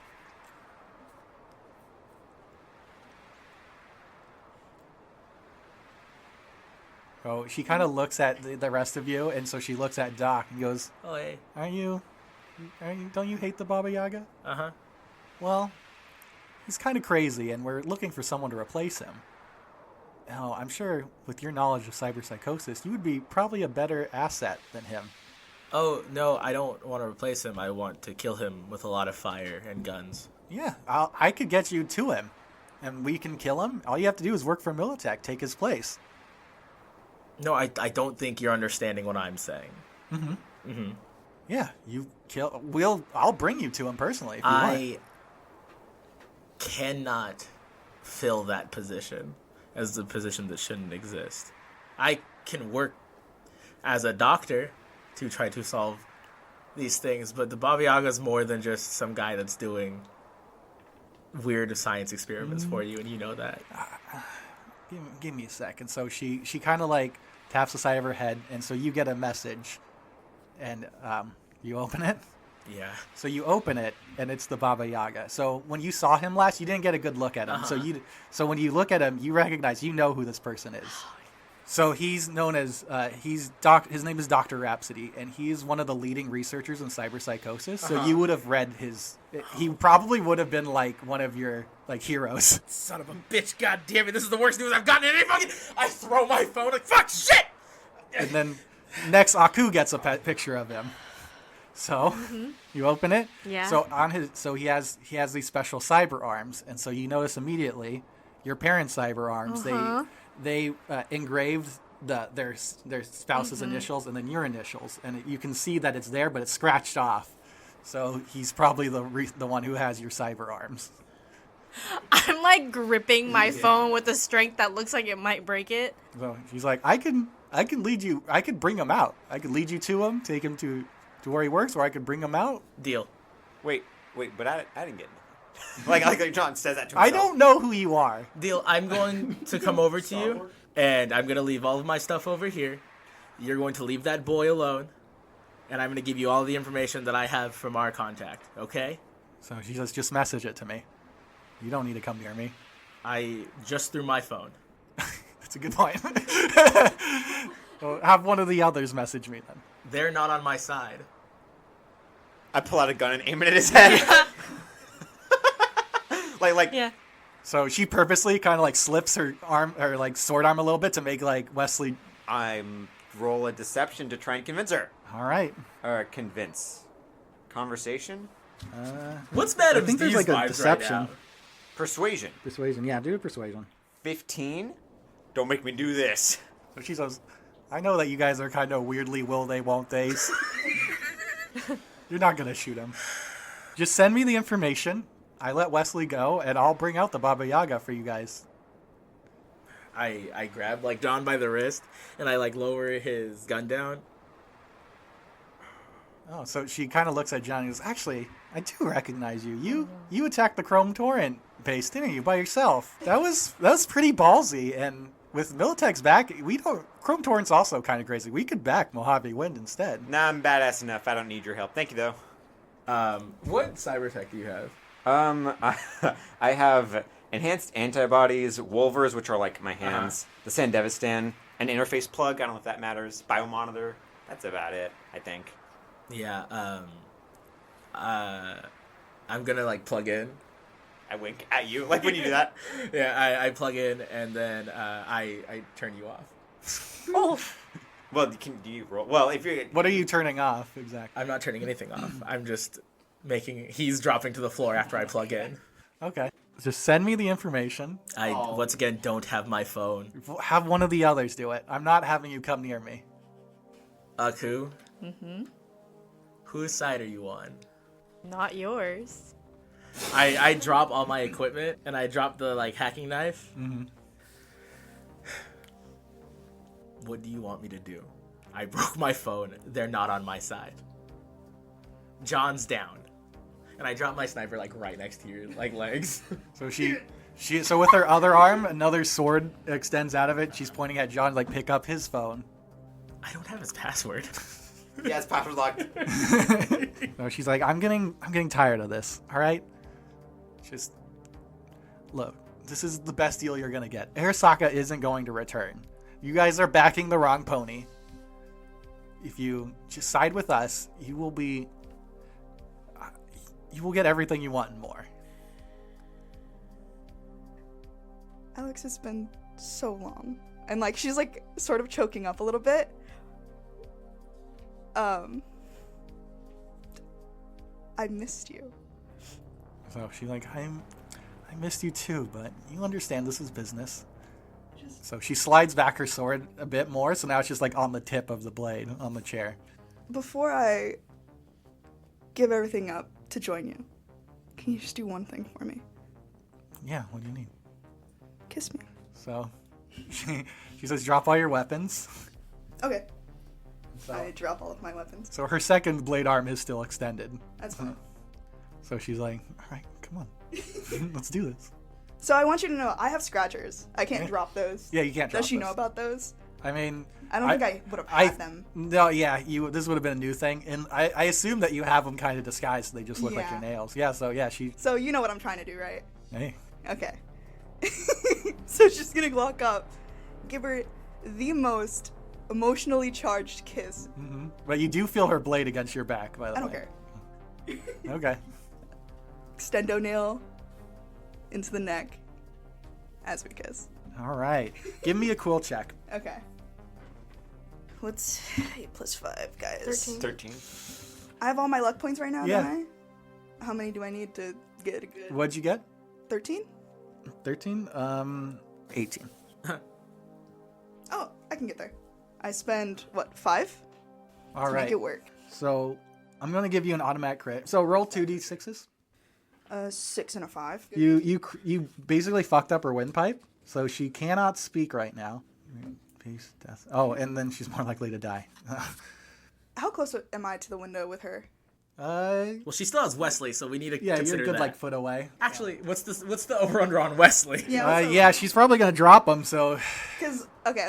So she kind of looks at the rest of you, and so she looks at Doc and goes, Oh, hey. don't you hate the Baba Yaga? Uh-huh. Well, he's kind of crazy, and we're looking for someone to replace him. Now, I'm sure with your knowledge of cyberpsychosis, you would be probably a better asset than him. Oh, no, I don't want to replace him. I want to kill him with a lot of fire and guns. Yeah, I could get you to him, and we can kill him. All you have to do is work for Militech, take his place. No, I don't think you're understanding what I'm saying. Mm-hmm. Mm-hmm. Yeah, I'll bring you to him personally if you want. I cannot fill that position as the position that shouldn't exist. I can work as a doctor to try to solve these things, but the Baba Yaga is more than just some guy that's doing weird science experiments for you, and you know that. Give me a second. So she kind of like taps the side of her head, and so you get a message, and you open it. Yeah. So you open it, and it's the Baba Yaga. So when you saw him last, you didn't get a good look at him. Uh-huh. So when you look at him, you recognize, you know who this person is. So he's known as his name is Dr. Rhapsody, and he's one of the leading researchers in cyberpsychosis. So you would have read he probably would have been like one of your like heroes. Son of a bitch, god damn it, this is the worst news I've gotten in any fucking... I throw my phone like, fuck, shit! And then next, Aku gets a picture of him. So you open it. Yeah. So he has these special cyber arms, and so you notice immediately your parents' cyber arms. They engraved their spouse's initials and then your initials, and you can see that it's there, but it's scratched off. So he's probably the one who has your cyber arms. I'm like gripping my phone with a strength that looks like it might break it. So she's like, I can lead you. I could bring him out. I could lead you to him, take him to where he works, or I could bring him out. Deal. Wait, but I didn't get anything. like John says that to himself. I don't know who you are. Deal. I'm going to come over to you, and I'm going to leave all of my stuff over here. You're going to leave that boy alone, and I'm going to give you all the information that I have from our contact, okay? So she says, just message it to me. You don't need to come near me. I just threw my phone. That's a good point. Well, have one of the others message me then. They're not on my side. I pull out a gun and aim it at his head. like Yeah. So she purposely kind of like slips her arm, or like sword arm a little bit to make like Wesley. I'm roll a deception to try and convince her. All right. Or convince. Conversation? What's Madam I think there's Steve's like a vibes deception. right now? Persuasion. Persuasion. Yeah, do a persuasion. 15? Don't make me do this. So she says, I know that you guys are kind of weirdly will they, won't theys. You're not going to shoot him. Just send me the information. I let Wesley go, and I'll bring out the Baba Yaga for you guys. I grab like John by the wrist, and I like lower his gun down. Oh, so she kind of looks at John and goes, actually, I do recognize you. You attacked the Chrome Torrent base, didn't you, by yourself? That was pretty ballsy, and with Militech's back, Chrome Torrent's also kind of crazy. We could back Mojave Wind instead. Nah, I'm badass enough. I don't need your help. Thank you, though. What cyber tech do you have? I have enhanced antibodies, Wolvers, which are like my hands, the Sandevistan, an interface plug, I don't know if that matters, biomonitor. That's about it, I think. Yeah, I'm gonna like plug in. I wink at you, like when you do that. Yeah, I plug in, and then I turn you off. Oh. Well, do you roll? Well, if you're... What are you turning off, exactly? I'm not turning anything off. I'm just he's dropping to the floor after I plug in. Okay. Just send me the information. I, once again, don't have my phone. Have one of the others do it. I'm not having you come near me. Aku? Mm-hmm. Whose side are you on? Not yours. I drop all my equipment, and I drop the, like, hacking knife. Mm-hmm. What do you want me to do? I broke my phone. They're not on my side. John's down. And I drop my sniper, like, right next to your, like, legs. So so with her other arm, another sword extends out of it. She's pointing at John, like, pick up his phone. I don't have his password. Yeah, it's password locked. So she's like, I'm getting tired of this, all right? Just, look, this is the best deal you're going to get. Arasaka isn't going to return. You guys are backing the wrong pony. If you just side with us, you will get everything you want and more. Alex, it's been so long. And, like, she's, like, sort of choking up a little bit. I missed you. So she's like, I missed you too, but you understand this is business. So she slides back her sword a bit more, so now it's just, like, on the tip of the blade on the chair. Before I give everything up to join you, can you just do one thing for me? Yeah, what do you need? Kiss me. So she says, drop all your weapons. Okay. So, I drop all of my weapons. so her second blade arm is still extended. That's fine. So she's like, all right, come on. Let's do this. So I want you to know, I have scratchers. I can't Yeah. drop those. Yeah, you can't drop Does she those. know about those? I mean... I don't think I would have had them. No, yeah, this would have been a new thing. And I assume that you have them kind of disguised, so they just look like your Yeah. nails. Yeah, so yeah, So you know what I'm trying to do, right? Hey. Okay. So she's gonna walk up, give her the most emotionally charged kiss. Mm-hmm. But you do feel her blade against your back, by the I way. don't care. Okay. Extendo nail into the neck as we kiss. All right. Give me a cool check. Okay. What's 8 plus 5, guys? 13. 13. I have all my luck points right now, Yeah. don't I? How many do I need to get a good... What'd you get? 13? 13? 18. Oh, I can get there. I spend, what, 5? All to right. make it work. So I'm going to give you an automatic crit. So roll 2d6s. 6 and a 5. You basically fucked up her windpipe, so she cannot speak right now. Peace, death. Oh, and then she's more likely to die. How close am I to the window with her? Well, she still has Wesley, so we need to Yeah, consider you're a good that. like foot away. Actually, what's the over under on Wesley? Yeah. Yeah, she's probably gonna drop him. So Because okay.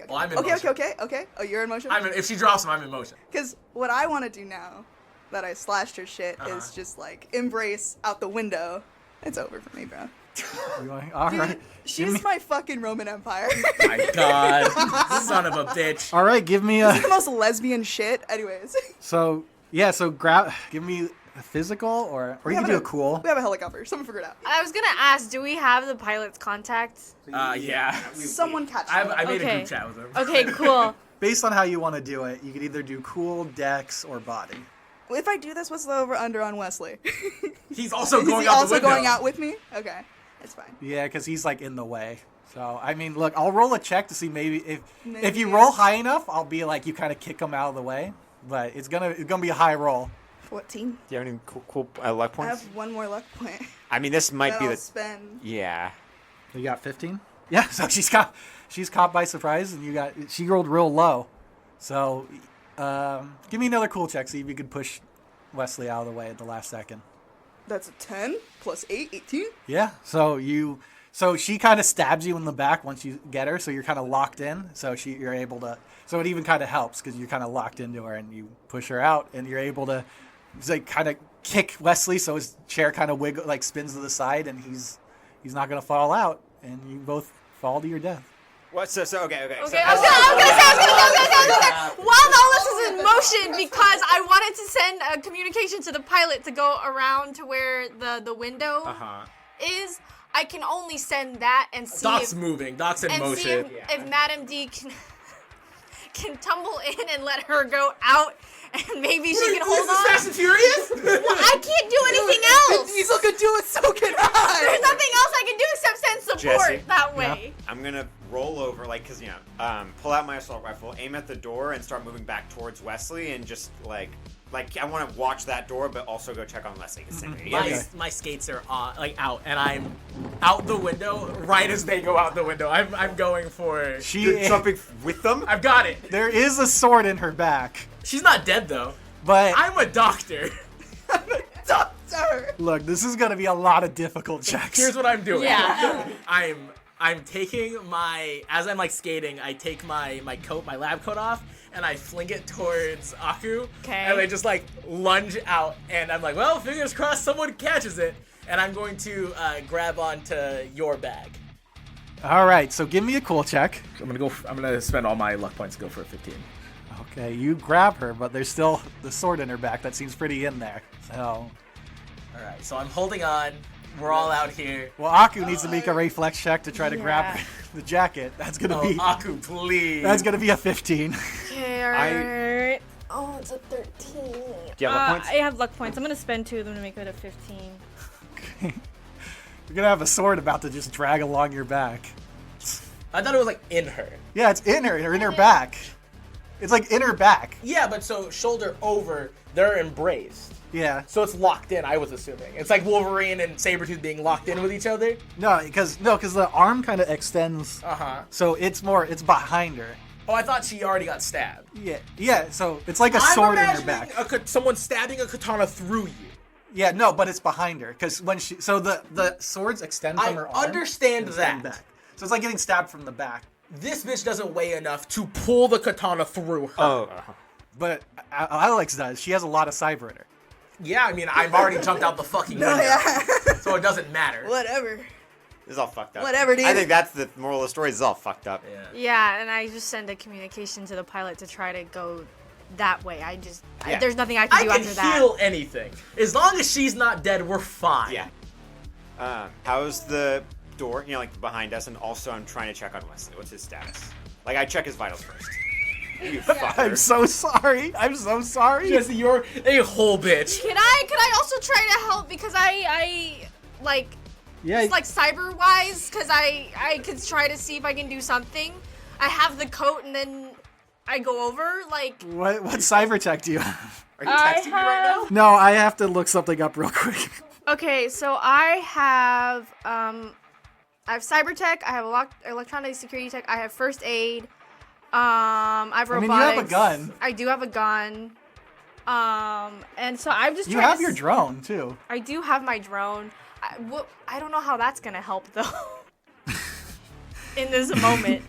Well, I'm in okay. motion. Okay. Oh, you're in motion. If she drops him, I'm in motion. Because what I want to do now that I slashed her shit is just like embrace out the window. It's over for me, bro. all Dude, right, she's my fucking Roman Empire. My God, son of a bitch. all right. Give me a. The most lesbian shit. Anyways. So yeah, so give me a physical or you can do a cool. We have a helicopter. Someone figure it out. I was gonna ask, do we have the pilot's contact? Yeah. Someone catch I me. made a Okay. group chat with him. Okay, cool. Based on how you want to do it, you could either do cool, dex, or body. If I do this, what's the over under on Wesley? He's also Is going he out also the window. going out with me? Okay, it's fine. Yeah, because he's like in the way. So I mean, look, I'll roll a check to see maybe if you Maybe. roll high enough, I'll be like you kind of kick him out of the way. But it's gonna be a high roll. 14. Do you have any cool luck I points? have one more luck point. I mean, this might that be I'll the. spend. Yeah. You got 15. Yeah, so she's caught by surprise, and she rolled real low. So give me another cool check. See if you could push Wesley out of the way at the last second. That's a 10 plus 8, 18. Yeah. So she kind of stabs you in the back once you get her. So you're kind of locked in. So you're able to. So it even kind of helps because you're kind of locked into her and you push her out and you're able to like kind of kick Wesley so his chair kind of spins to the side and he's not gonna fall out and you both fall to your death. What? So okay. Okay, So I was gonna say, while all this is in motion, because I wanted to send a communication to the pilot to go around to where the window is, I can only send that and see Doc's if, moving. Doc's in and motion. see if Madam D can tumble in and let her go out, and maybe she can hold on. Fast and Furious? Well, I can't do anything else. Diesel could do it, so can I. There's nothing else I can do except send support Jesse? that way. I'm gonna roll over, pull out my assault rifle, aim at the door, and start moving back towards Wesley, and just like I want to watch that door, but also go check on Wesley. My skates are out, and I'm out the window right as they go out the window. I'm going for. You're jumping with them. I've got it. There is a sword in her back, She's not dead though. but I'm a doctor. Doctor. look, this is gonna be a lot of difficult checks. Here's what I'm doing. Yeah. I'm taking as I'm skating, I take my coat, my lab coat off, and I fling it towards Aku. Okay. And I just lunge out, and I'm like, well, fingers crossed someone catches it. And I'm going to grab onto your bag. All right, so give me a cool check. I'm gonna spend all my luck points to go for a 15. Okay, you grab her, but there's still the sword in her back. That seems pretty in there. So, All right, so I'm holding on. We're all out here. well, Aku needs to make a reflex check to try to grab the jacket. That's gonna Oh, be Aku, please. that's gonna be a 15. Okay, alright. Oh, it's a 13. Do you have luck points? I have luck points. I'm gonna spend 2 of them to make it a 15. You're gonna have a sword about to just drag along your back. I thought it was in her. Yeah, it's in her back. It's in her back. Yeah, but so shoulder over, they're embraced. Yeah. So it's locked in, I was assuming. It's like Wolverine and Sabretooth being locked in with each other. No, because the arm kind of extends. So it's behind her. Oh, I thought she already got stabbed. Yeah. So it's like a sword in her back. Someone stabbing a katana through you. Yeah, no, but it's behind her because the swords extend from her arm. I understand and extend that. back. So it's like getting stabbed from the back. This bitch doesn't weigh enough to pull the katana through her. Oh. But Alex does. She has a lot of cyber in her. Yeah, I mean, I've already jumped out the fucking window. So it doesn't matter. Whatever. This is all fucked up. Whatever, dude. I think that's the moral of the story. This is all fucked up. Yeah, and I just send a communication to the pilot to try to go that way. Yeah. There's nothing I can I do can after that. heal anything. As long as she's not dead, we're fine. Yeah. How's the door, behind us, and also I'm trying to check on Wesley. What's his status? I check his vitals first. You fucker. I'm so sorry. I'm so sorry. Jesse, you're a whole bitch. Can I also try to help because I like Yeah. it's like cyber wise because I could try to see if I can do something. I have the coat and then I go over like. What cyber tech do you have? Are you texting me right now? No, I have to look something up real quick. Okay, so I have cyber tech. I have electronic security tech. I have first aid. I have robotics. mean, you have a gun. I do have a gun. And so I'm just. You trying have to your drone too. I do have my drone. I don't know how that's gonna help though. In this moment,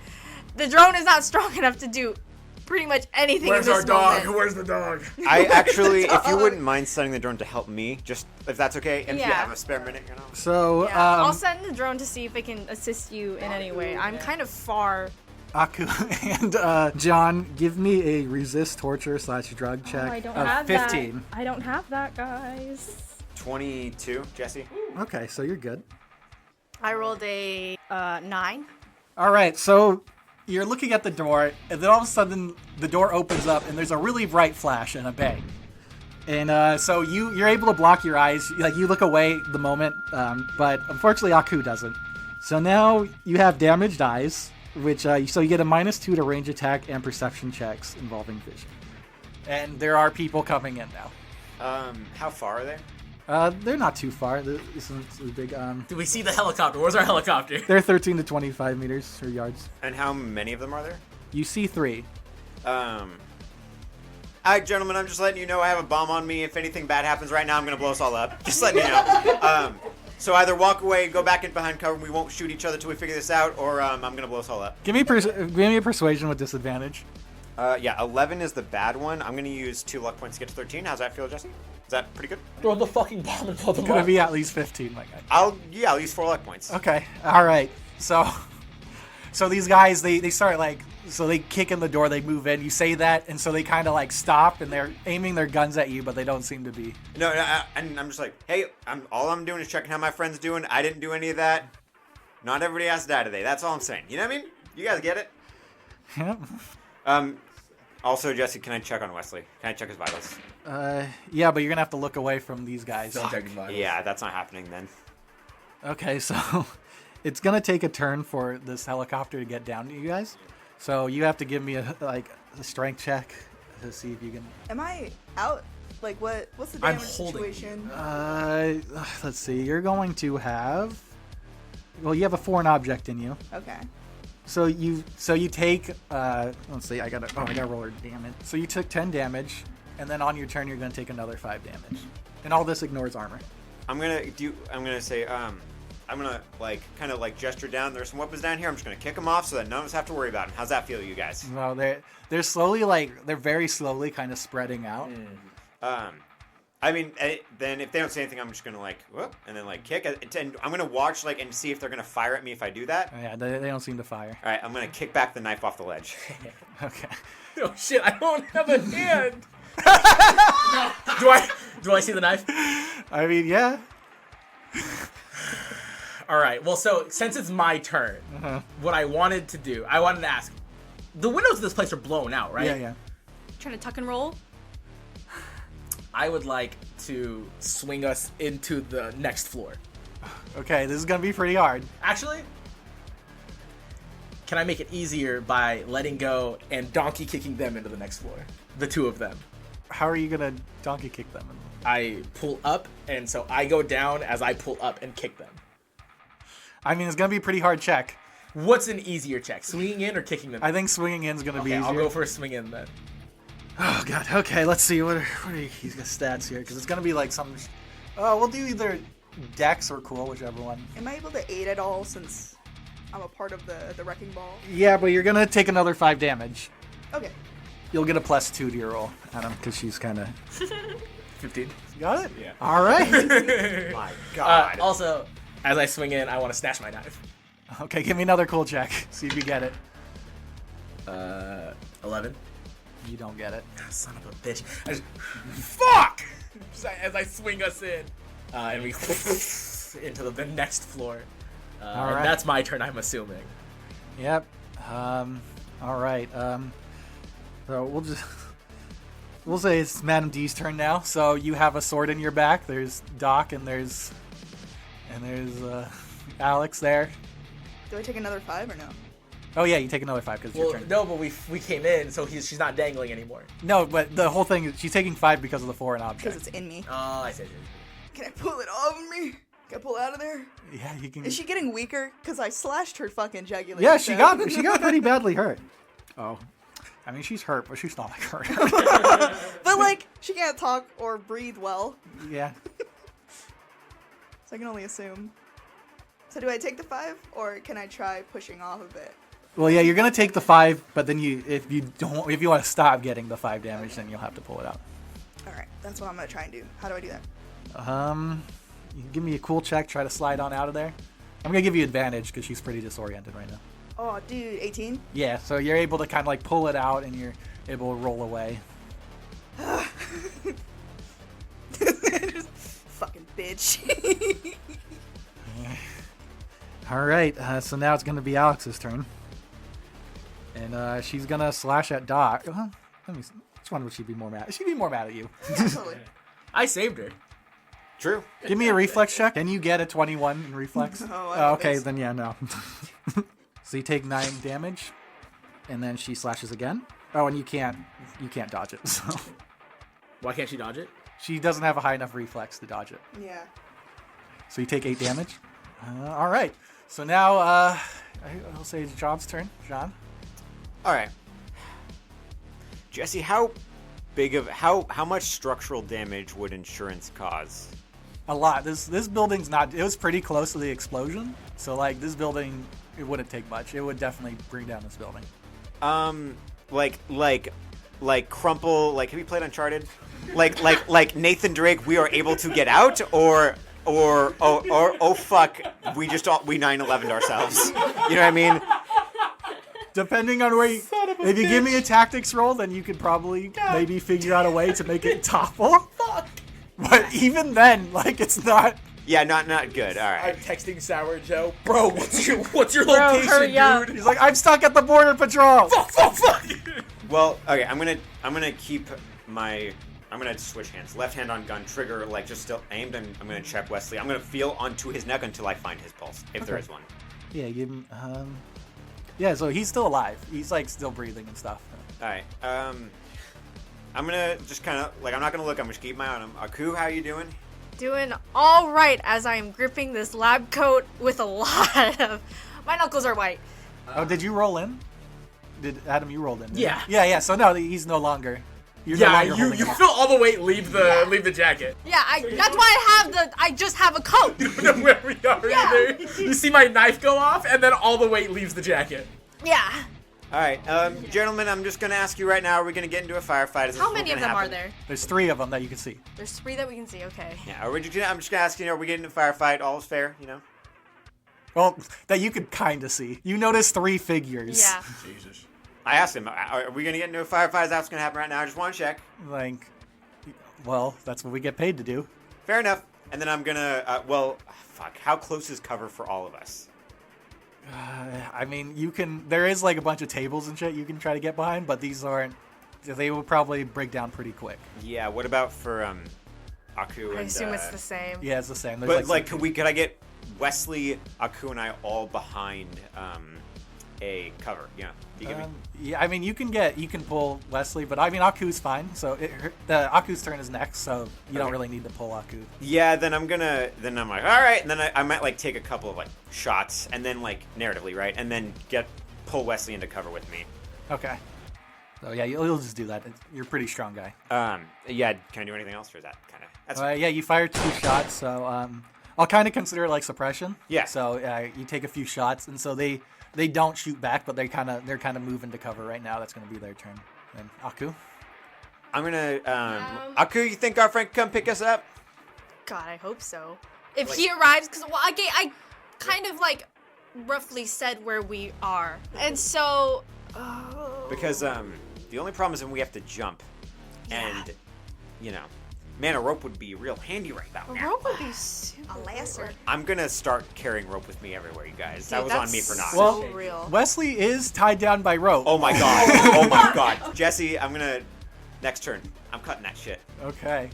the drone is not strong enough to do pretty much anything. Where's in our this dog? moment. Where's the dog? I actually, if you wouldn't mind sending the drone to help me, just if that's okay, if you Yeah. have a spare minute, you know. So, Yeah, I'll send the drone to see if it can assist you in any way. I'm kind of far. Aku and John, give me a resist torture / drug check I don't of have 15. that. I don't have that, guys. 22, Jesse. Okay, so you're good. I rolled a 9. All right, so you're looking at the door, and then all of a sudden the door opens up, and there's a really bright flash and a bang. And so you're able to block your eyes. Like, you look away the moment, but unfortunately Aku doesn't. So now you have damaged eyes, which so you get a -2 to range attack and perception checks involving vision. And there are people coming in now. How far are they? They're not too far. This isn't a big. Do we see the helicopter? Where's our helicopter? They're 13 to 25 meters or yards. And how many of them are there? You see 3. All right, gentlemen, I'm just letting you know I have a bomb on me. If anything bad happens right now, I'm going to blow us all up. Just letting you know. So either walk away, go back in behind cover, and we won't shoot each other till we figure this out, or I'm going to blow us all up. Give me a persuasion with disadvantage. Yeah, 11 is the bad one. I'm going to use 2 luck points to get to 13. How's that feel, Jesse? Is that pretty good? Throw the fucking bomb and blow them It's gonna up. be at least 15, my guy. I'll use 4 luck points. Okay, all right. So these guys, they start like, so they kick in the door, they move in. You say that, and so they kind of like stop, and they're aiming their guns at you, but they don't seem to be. No, and I'm just like, hey, all I'm doing is checking how my friend's doing. I didn't do any of that. Not everybody has to die today. That's all I'm saying. You know what I mean? You guys get it? Yeah. Also, Jesse, can I check on Wesley? Can I check his vitals? Yeah, but you're gonna have to look away from these guys. Don't take advice. Yeah, that's not happening then. Okay, so it's gonna take a turn for this helicopter to get down to you guys. So you have to give me a strength check to see if you can. Am I out? Like, what's the I'm damage holding situation? Let's see. You're going to have. Well, you have a foreign object in you. Okay. So you take. Let's see. I gotta roll her damage. So you took 10 damage, and then on your turn you're gonna take another 5 damage, and all this ignores armor. I'm gonna say, I'm gonna kind of gesture down. There's some weapons down here. I'm just gonna kick them off so that none of us have to worry about them. How's that feel, you guys? No, they're slowly they're very slowly kind of spreading out. I mean, then if they don't say anything, I'm just gonna whoop, and then kick. And I'm gonna watch and see if they're gonna fire at me if I do that. Yeah, they don't seem to fire. All right, I'm gonna kick back the knife off the ledge. Okay. Oh shit! I don't have a hand. Do I see the knife? I mean, yeah. All right. Well, so since it's my turn, what I wanted to ask. The windows of this place are blown out, right? Yeah. Trying to tuck and roll. I would like to swing us into the next floor. Okay, this is gonna be pretty hard. Actually, can I make it easier by letting go and donkey kicking them into the next floor? The two of them. How are you gonna donkey kick them? I pull up, and so I go down as I pull up and kick them. I mean, it's gonna be a pretty hard check. What's an easier check, swinging in or kicking them? I think swinging in is gonna be Okay, easier. I'll go for a swing in then. Oh god. Okay, let's see what are he's got stats here because it's gonna be some. Oh, we'll do either Dex or Cool, whichever one. Am I able to aid at all since I'm a part of the wrecking ball? Yeah, but you're gonna take another 5 damage. Okay. You'll get a +2 to your roll, Adam, because she's kind of. 15. Got it. Yeah. All right. My God. Also, as I swing in, I want to snatch my knife. Okay, give me another Cool check. See if you get it. 11. You don't get it. Son of a bitch. Fuck! As I swing us in. And we into the next floor. All and right. that's my turn, I'm assuming. Yep. All right. So we'll say it's Madam D's turn now. So you have a sword in your back. There's Doc and there's Alex there. Do I take another 5 or no? Oh yeah, you take another 5 because it's your Well, turn. no, but we came in, so she's not dangling anymore. No, but the whole thing is she's taking 5 because of the foreign Because object. it's in me. Oh, I see. Can I pull it off of me? Can I pull it out of there? Yeah, you can. Is she getting weaker? Because I slashed her fucking jugular. Yeah, she got pretty badly hurt. Oh, I mean she's hurt, but she's not like hurt. But like, she can't talk or breathe well. Yeah. So I can only assume. So do I take the 5, or can I try pushing off a bit? Well, yeah, you're gonna take the 5, but then if you want to stop getting the 5 damage, then you'll have to pull it out. All right, that's what I'm gonna try and do. How do I do that? You can give me a cool check. Try to slide on out of there. I'm gonna give you advantage because she's pretty disoriented right now. Oh, dude, 18. Yeah, so you're able to kind of like pull it out, and you're able to roll away. Fucking bitch. All right, so now it's gonna be Alex's turn, and she's gonna slash at Doc. Which one would she be more mad? She'd be more mad at you. Totally. I saved her. True. Give me a reflex check. Can you get a 21 in reflex? Oh, I don't okay, think so. then yeah, no. So you take 9 damage, and then she slashes again. Oh, and you can't dodge it. So Why can't she dodge it? she doesn't have a high enough reflex to dodge it. Yeah. So you take 8 damage. All right. So now I'll say it's John's turn. John. All right. Jesse, how much structural damage would insurance cause? A lot. This building's not. It was pretty close to the explosion. So like this building, it wouldn't take much. It would definitely bring down this building. Like crumple. Like, have you played Uncharted? Like Nathan Drake, we are able to get out, or oh fuck, we 9/11'd ourselves. You know what I mean? Depending on where if you give me a tactics roll, then you could probably maybe figure out a way to make it topple. Fuck. But even then, like it's not. Yeah, not good. All I'm right. texting Sour Joe. Bro, what's your Bro, location, hurry up. dude? He's like, I'm stuck at the border patrol. Fuck. Well, okay. I'm gonna keep my. I'm gonna switch hands. Left hand on gun, trigger like just still aimed, and I'm gonna check Wesley. I'm gonna feel onto his neck until I find his pulse, if there is one. Yeah, give him. Yeah, so he's still alive. He's like still breathing and stuff. All right. I'm gonna just kind of like I'm not gonna look. I'm just keep my eye on him. Aku, how you doing? Doing all right as I am gripping this lab coat with a lot of. My knuckles are white. Oh, did you roll in? Did Adam? You rolled in? didn't you? Yeah. Yeah. So no, he's no longer. You're no Yeah, longer you holding him. feel all the weight leave the jacket. Yeah, that's why I just have a coat. You don't know where we are Yeah. either. You see my knife go off, and then all the weight leaves the jacket. Yeah. All right, gentlemen. I'm just gonna ask you right now. Are we gonna get into a firefight? Is this How what's many of gonna them are happen? there? There's 3 of them that you can see. There's 3 that we can see. Okay. Yeah. I'm just gonna ask you. Are we getting into a firefight? All is fair, you know. Well, that you could kind of see. You notice 3 figures. Yeah. Jesus. I asked him. Are we gonna get into a firefight? Is that what's gonna happen right now? I just want to check. Like, well, that's what we get paid to do. Fair enough. And then I'm gonna. Fuck. How close is cover for all of us? I mean, you can. There is like a bunch of tables and shit you can try to get behind, but these aren't. They will probably break down pretty quick. Yeah. What about for Aku and? I assume it's the same. Yeah, it's the same. There's But like, could I get Wesley, Aku, and I all behind a cover? You know. Do you get me? Yeah, I mean, you can pull Wesley, but I mean, Aku's fine. So Aku's turn is next, so you don't really need to pull Aku. Yeah, then I'm like, all right, and then I might like take a couple of like shots, and then like narratively, right, and then pull Wesley into cover with me. Okay. So yeah, you'll just do that. You're a pretty strong guy. Yeah, can I do anything else, or is that kind of? That's Yeah, you fire 2 shots, so I'll kind of consider it like suppression. Yeah. So you take a few shots, and so they don't shoot back, but they're kind of moving to cover right now. That's going to be their turn. And Aku. I'm gonna Aku, you think our friend can come pick us up? God, I hope so. If he arrives, because I kind of like roughly said where we are, and so. Because the only problem is when we have to jump, and you know, Man, a rope would be real handy right A now. rope would be super. A lasso. I'm gonna start carrying rope with me everywhere, you guys. That Dude, was on that's me for not. so Well, real. Wesley is tied down by rope. Oh my god. Oh my god. Jesse, I'm gonna... Next turn. I'm cutting that shit. Okay.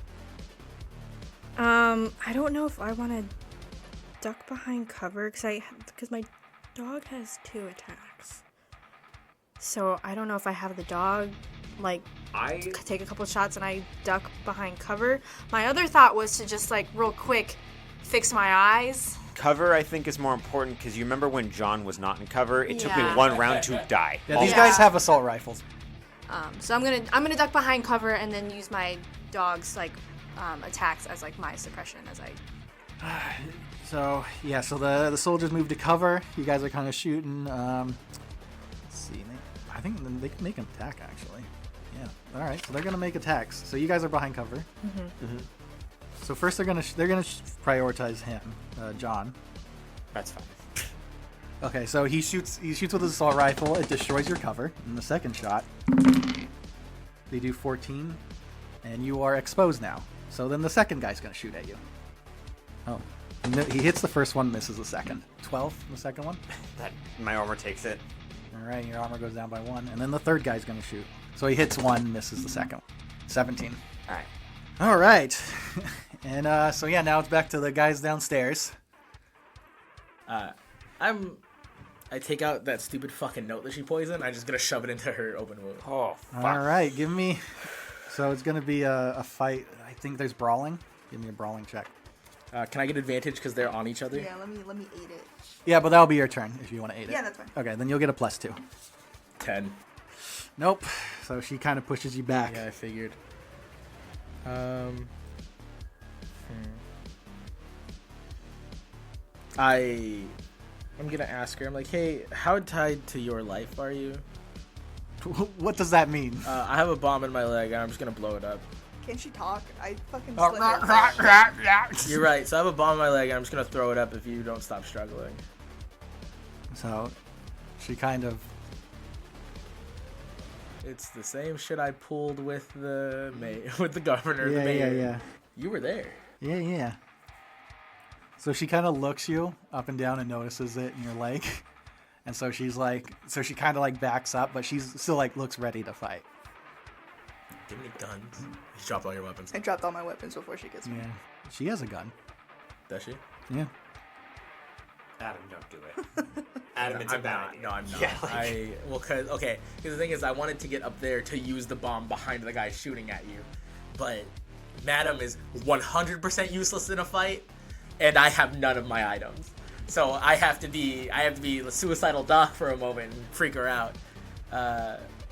I don't know if I want to duck behind cover because my dog has 2 attacks. So I don't know if I have the dog take a couple shots and I duck behind cover. My other thought was to just real quick fix my eyes. Cover, I think, is more important because you remember when John was not in cover? It took me Yeah. 1 round to die. Yeah, these Yeah. guys have assault rifles. So I'm gonna duck behind cover and then use my dog's attacks as my suppression as I. So the soldiers move to cover. You guys are kind of shooting. Let's see. I think they can make an attack actually. Yeah. All right. So they're gonna make attacks. So you guys are behind cover. So first they're gonna prioritize him, John. That's fine. Okay. So he shoots with his assault rifle. It destroys your cover. And the second shot, they do 14, and you are exposed now. So then the second guy's gonna shoot at you. Oh. He hits the first one, misses the second. 12, the second one. My armor takes it. All right, your armor goes down by 1, and then the third guy's gonna shoot. So he hits 1, misses the second. 17. All right. All right, and now it's back to the guys downstairs. I take out that stupid fucking note that she poisoned. I'm just gonna shove it into her open wound. Oh, fuck. All right, give me. So it's gonna be a fight. I think there's brawling. Give me a brawling check. Can I get advantage because they're on each other? Yeah, let me eat it. Yeah, but that'll be your turn if you want to aid it. Yeah, that's fine. Okay, then you'll get a +2. 10. Nope. So she kind of pushes you back. Yeah, I figured. I'm gonna ask her. I'm like, hey, how tied to your life are you? What does that mean? I have a bomb in my leg, and I'm just gonna blow it up. Can she talk? I fucking Oh, slit her. You're right. So I have a bomb in my leg, and I'm just gonna throw it up if you don't stop struggling. So she kind of. It's the same shit I pulled with the with the governor. Yeah, the mayor. yeah. You were there. Yeah. So she kind of looks you up and down and notices it in your leg. And so she kind of backs up, but she's still looks ready to fight. Give me guns. You dropped all your weapons. I dropped all my weapons before she gets me. Yeah. She has a gun. Does she? Yeah. Adam, don't do it. Adam, it's a I'm bad not. idea. No, I'm not. Yeah, Because the thing is, I wanted to get up there to use the bomb behind the guy shooting at you, but Madam is 100% useless in a fight, and I have none of my items. So I have to be the suicidal doc for a moment and freak her out.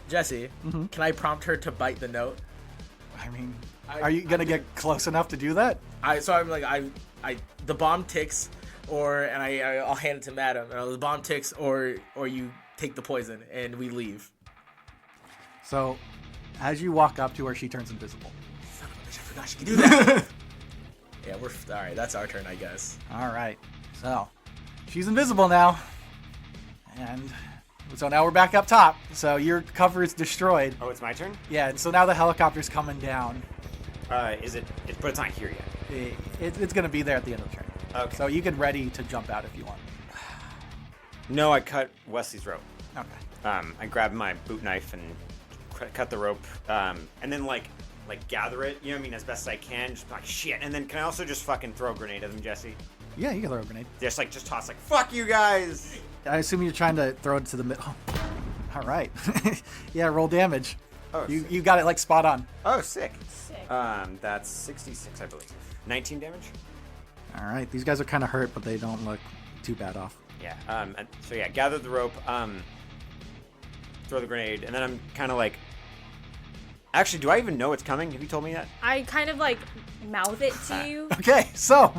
Jesse, can I prompt her to bite the note? I mean, are you gonna get close enough to do that? The bomb ticks, I'll hand it to Madam. The bomb ticks, or you take the poison and we leave. So, as you walk up to her, she turns invisible. Son of a bitch, I forgot she could do that. Yeah, all right. That's our turn, I guess. All right. So, she's invisible now, and so now we're back up top. So your cover is destroyed. Oh, it's my turn? Yeah, and so now the helicopter's coming down. But it's not here yet. It's gonna be there at the end of the turn. Okay. So you get ready to jump out if you want. No, I cut Wesley's rope. Okay. I grabbed my boot knife and cut the rope, and then gather it, you know what I mean, as best as I can, just shit. And then can I also just fucking throw a grenade at them, Jesse? Yeah, you can throw a grenade. Just toss fuck you guys. I assume you're trying to throw it to the middle. Oh. All right. Yeah, roll damage. Oh, you got it spot on. Oh, sick. That's 66, I believe. 19 damage. All right, these guys are kind of hurt, but they don't look too bad off. Yeah. So yeah, gather the rope. Throw the grenade, and then I'm kind of Actually, do I even know it's coming? Have you told me that? I kind of mouth it to you. Okay, so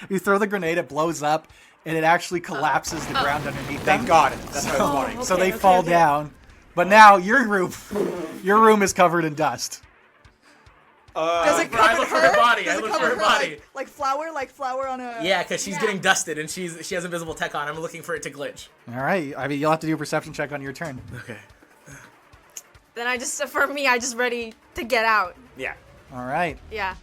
you throw the grenade, it blows up, and it actually collapses the ground underneath them. Thank God. That's what I was wanting. So they fall down. But now your room is covered in dust. Does it I cover look for her? her body. Does I it look for cover her body. Like flour on a. Yeah, because she's getting dusted and she has invisible tech on. I'm looking for it to glitch. All right. I mean, you'll have to do a perception check on your turn. Okay. Then I just ready to get out. Yeah. All right. Yeah.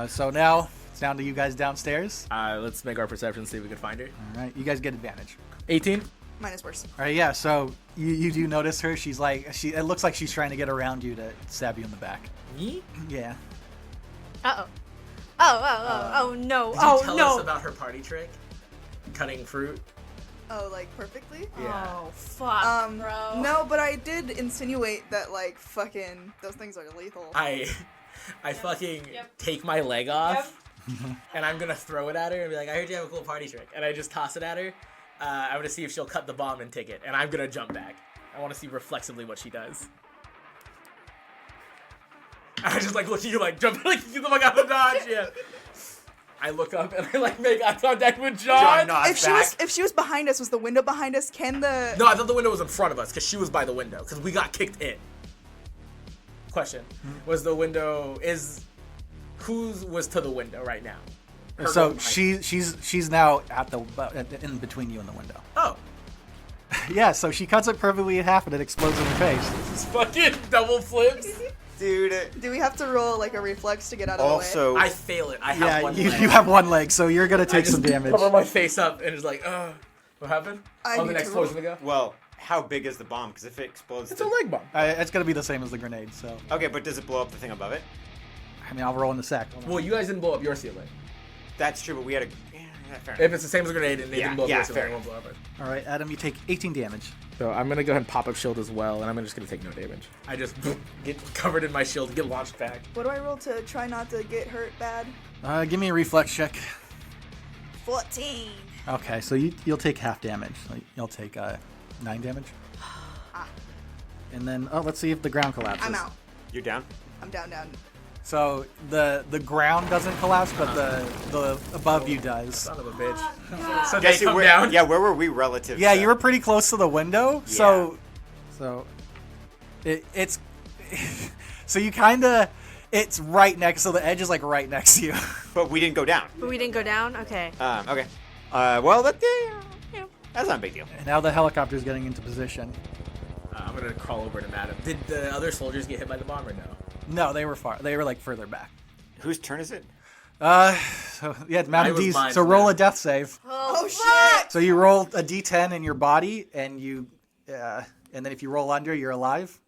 So now it's down to you guys downstairs. Let's make our perception, see if we can find her. All right, you guys get advantage. 18. Mine is worse. All right, yeah. So you do notice her. She's like it looks like she's trying to get around you to stab you in the back. Me? Yeah. Uh-oh. Oh, no. Did Oh, you tell no. us about her party trick? Cutting fruit? Oh, like perfectly? Yeah. Oh, fuck, bro. No, but I did insinuate that like fucking those things are lethal. I fucking take my leg off, and I'm gonna throw it at her and be like, I heard you have a cool party trick. And I just toss it at her. I'm gonna see if she'll cut the bomb and take it, and I'm gonna jump back. I want to see reflexively what she does. I just like look at you like jump like you look out the dodge. Yeah. I look up and I like make eye contact with John. If she was behind us, was the window behind us? Can the No, I thought the window was in front of us because she was by the window because we got kicked in. Question: was the window whose was to the window right now? Her So going behind she's now in between you and the window. Oh, Yeah. So she cuts it perfectly in half and it explodes in her face. this fucking double flips. Dude. do we have to roll like a reflex to get out of the way? Also, I fail it. I have Yeah, one you leg. have one leg, so you're gonna I take just some damage. cover my face up and it's like, what happened? I The need next to roll. explosion to go. well, how big is the bomb? Because if it explodes, It's a leg bomb. It's gonna be the same as the grenade. So Okay, but does it blow up the thing above it? I mean, I'll roll in a sec. Well, you guys didn't blow up your ceiling. That's true, but we had a. Yeah, fair If enough. it's the same as a grenade and they Yeah, didn't blow up yeah, your ceiling, fair it won't blow up it. All right, Adam, you take 18 damage. So I'm gonna go ahead and pop up shield as well, and I'm just gonna take no damage. I just get covered in my shield, get launched back. What do I roll to try not to get hurt bad? Give me a reflex check. 14. Okay, so you'll take half damage. So you'll take 9 damage. And then let's see if the ground collapses. I'm out. You're down? I'm down. So the ground doesn't collapse, but the above you does. Son of a bitch. So they Jesse, come where, down. yeah, where were we relative Yeah, to- you were pretty close to the window. So it's so you kind of it's right next. So the edge is like right next to you. But we didn't go down. But we didn't go down? Okay. Okay. Well, that's not a big deal. And now the helicopter's getting into position. I'm gonna crawl over to Madam. Did the other soldiers get hit by the bomb or no? No, they were far. They were like further back. Whose turn is it? So yeah, it's Madam was D's. mine, So roll man. a death save. Oh shit! So you roll a D10 in your body, and and then if you roll under, you're alive.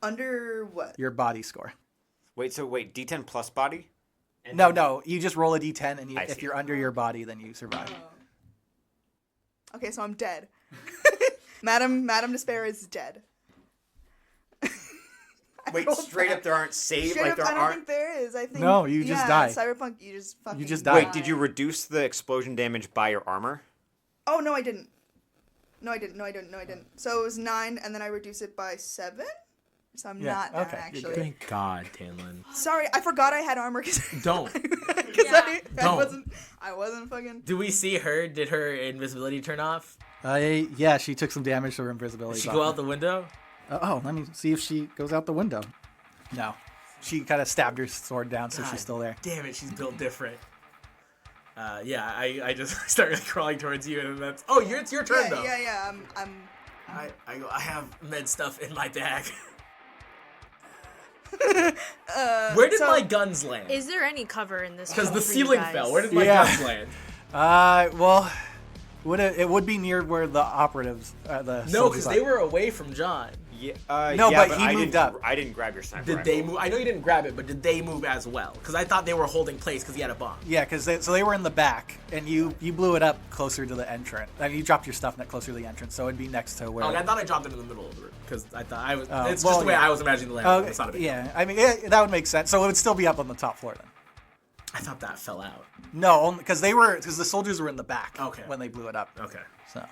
Under what? Your body score. Wait, D10 plus body? No, you just roll a D10, and I if see. you're under your body, then you survive. Okay, so I'm dead. Madam Despair is dead. Wait, straight up there aren't saves? Straight Like up, there I don't aren't... think there is. I think No, you just die. Cyberpunk, you just fucking. just die. Wait, did you reduce the explosion damage by your armor? Oh no, I didn't. No, I didn't. So it was 9, and then I reduced it by 7. So I'm Yeah, not down, okay, you're actually. Thank God, Tanlin. Sorry, I forgot I had armor because Don't. I wasn't fucking. Do we see her? Did her invisibility turn off? Yeah, she took some damage to her invisibility. Did she go out the window? Let me see if she goes out the window. No, she kind of stabbed her sword down, so God she's still there. Damn it, she's built different. I just start crawling towards you, and that's it's your turn though. Yeah. I have med stuff in my bag. Where did my guns land? Is there any cover in this? Because room the for you ceiling guys? fell. Where did my Yeah. guns land? Well, it would be near where the operatives, the No, soldiers because are. they were away from John. Yeah, No, yeah, but he I moved didn't, up. I didn't grab your sniper Did rifle. they move? I know you didn't grab it, but did they move as well? Because I thought they were holding place because he had a bomb. Yeah, because they were in the back, and you blew it up closer to the entrance. I mean, you dropped your stuff closer to the entrance, so it'd be next to where. Oh, I thought I dropped it in the middle of the room because I thought I was. Oh, it's well, just the way yeah. I was imagining the landing. It's not a big deal. yeah, I mean that would make sense. So it would still be up on the top floor then. I thought that fell out. No, because the soldiers were in the back. Okay. When they blew it up. Okay. So.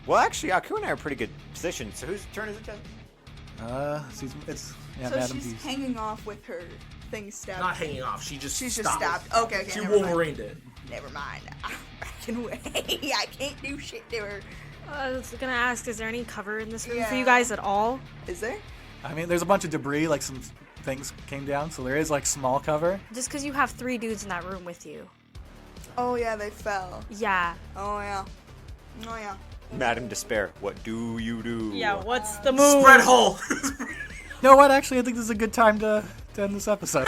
Well, actually, Aku and I are in pretty good position. So whose turn is it, Jesse? It's yeah, So Madam she's D's. hanging off with her thing stabbed. Not hanging off. She's just stabbed. Okay. She never mind. Wolverined it. Never mind. Backing away. I can't do shit to her. I was gonna ask, is there any cover in this room for Yeah. you guys at all? Is there? I mean, there's a bunch of debris, like some things came down, so there is like small cover. Just because you have 3 dudes in that room with you. Oh yeah, they fell. Yeah. Oh yeah. Madam Despair, what do you do? Yeah, what's the move? Spread hole. You know what? Actually, I think this is a good time to end this episode.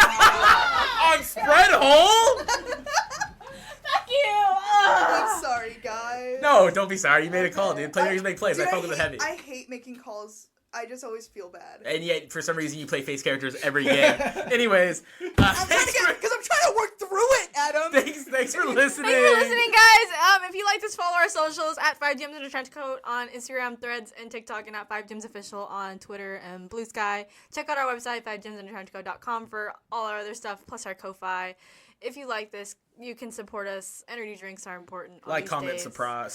on spread hole? Fuck you! I'm sorry, guys. No, don't be sorry. You made a call, dude. Players make plays. I fuck with it heavy. I hate making calls. I just always feel bad. And yet, for some reason, you play face characters every game. Anyways, Because I'm trying to work through it, Adam. thanks for listening. Thanks for listening, guys. If you like this, follow our socials at 5gems in a Trenchcoat on Instagram, Threads, and TikTok, and at 5gemsofficial on Twitter and Blue Sky. Check out our website, 5gemsinatrenchcoat.com, for all our other stuff, plus our Ko-Fi. If you like this, you can support us. Energy drinks are important. Like, comment, subscribe.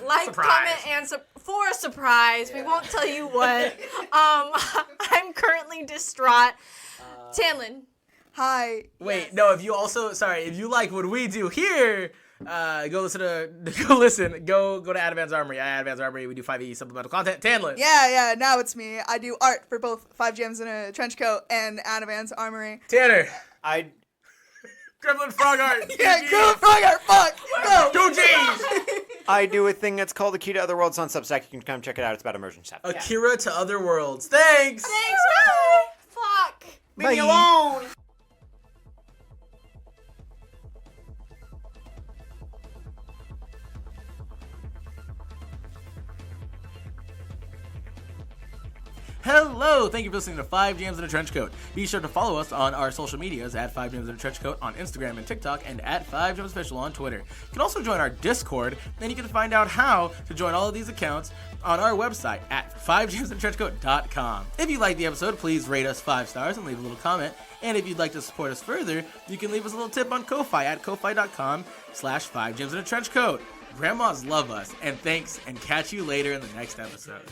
Like, surprise. comment, and for a surprise. We won't tell you what. I'm currently distraught. Tanlin. Hi. Wait, no. If you like what we do here, go to Adam's Armory. At Adam's Armory, we do 5e supplemental content. Tanlin. Yeah, now it's me. I do art for both 5 Gems in a Trenchcoat and Anavan's Armory. Tanner. I Gremlin Frog Art. Yeah, go frog art, fuck! Go! Go James. I do a thing that's called A Key to Otherworlds on Substack. You can come check it out. It's about immersion stuff. Akira to Other Worlds. Thanks. Thanks, bye. Fuck. Leave me alone. Hello, thank you for listening to 5 Jams in a Trenchcoat. Be sure to follow us on our social medias at 5 Jams in a Trenchcoat on Instagram and TikTok, and at 5 Jams Official on Twitter. You can also join our Discord, and you can find out how to join all of these accounts on our website at 5gemsinatrenchcoat.com. If you like the episode, please rate us 5 stars and leave a little comment. And if you'd like to support us further, you can leave us a little tip on Ko-Fi at ko-fi.com/5gemsinatrenchcoat. Grandmas love us, and thanks, and catch you later in the next episode.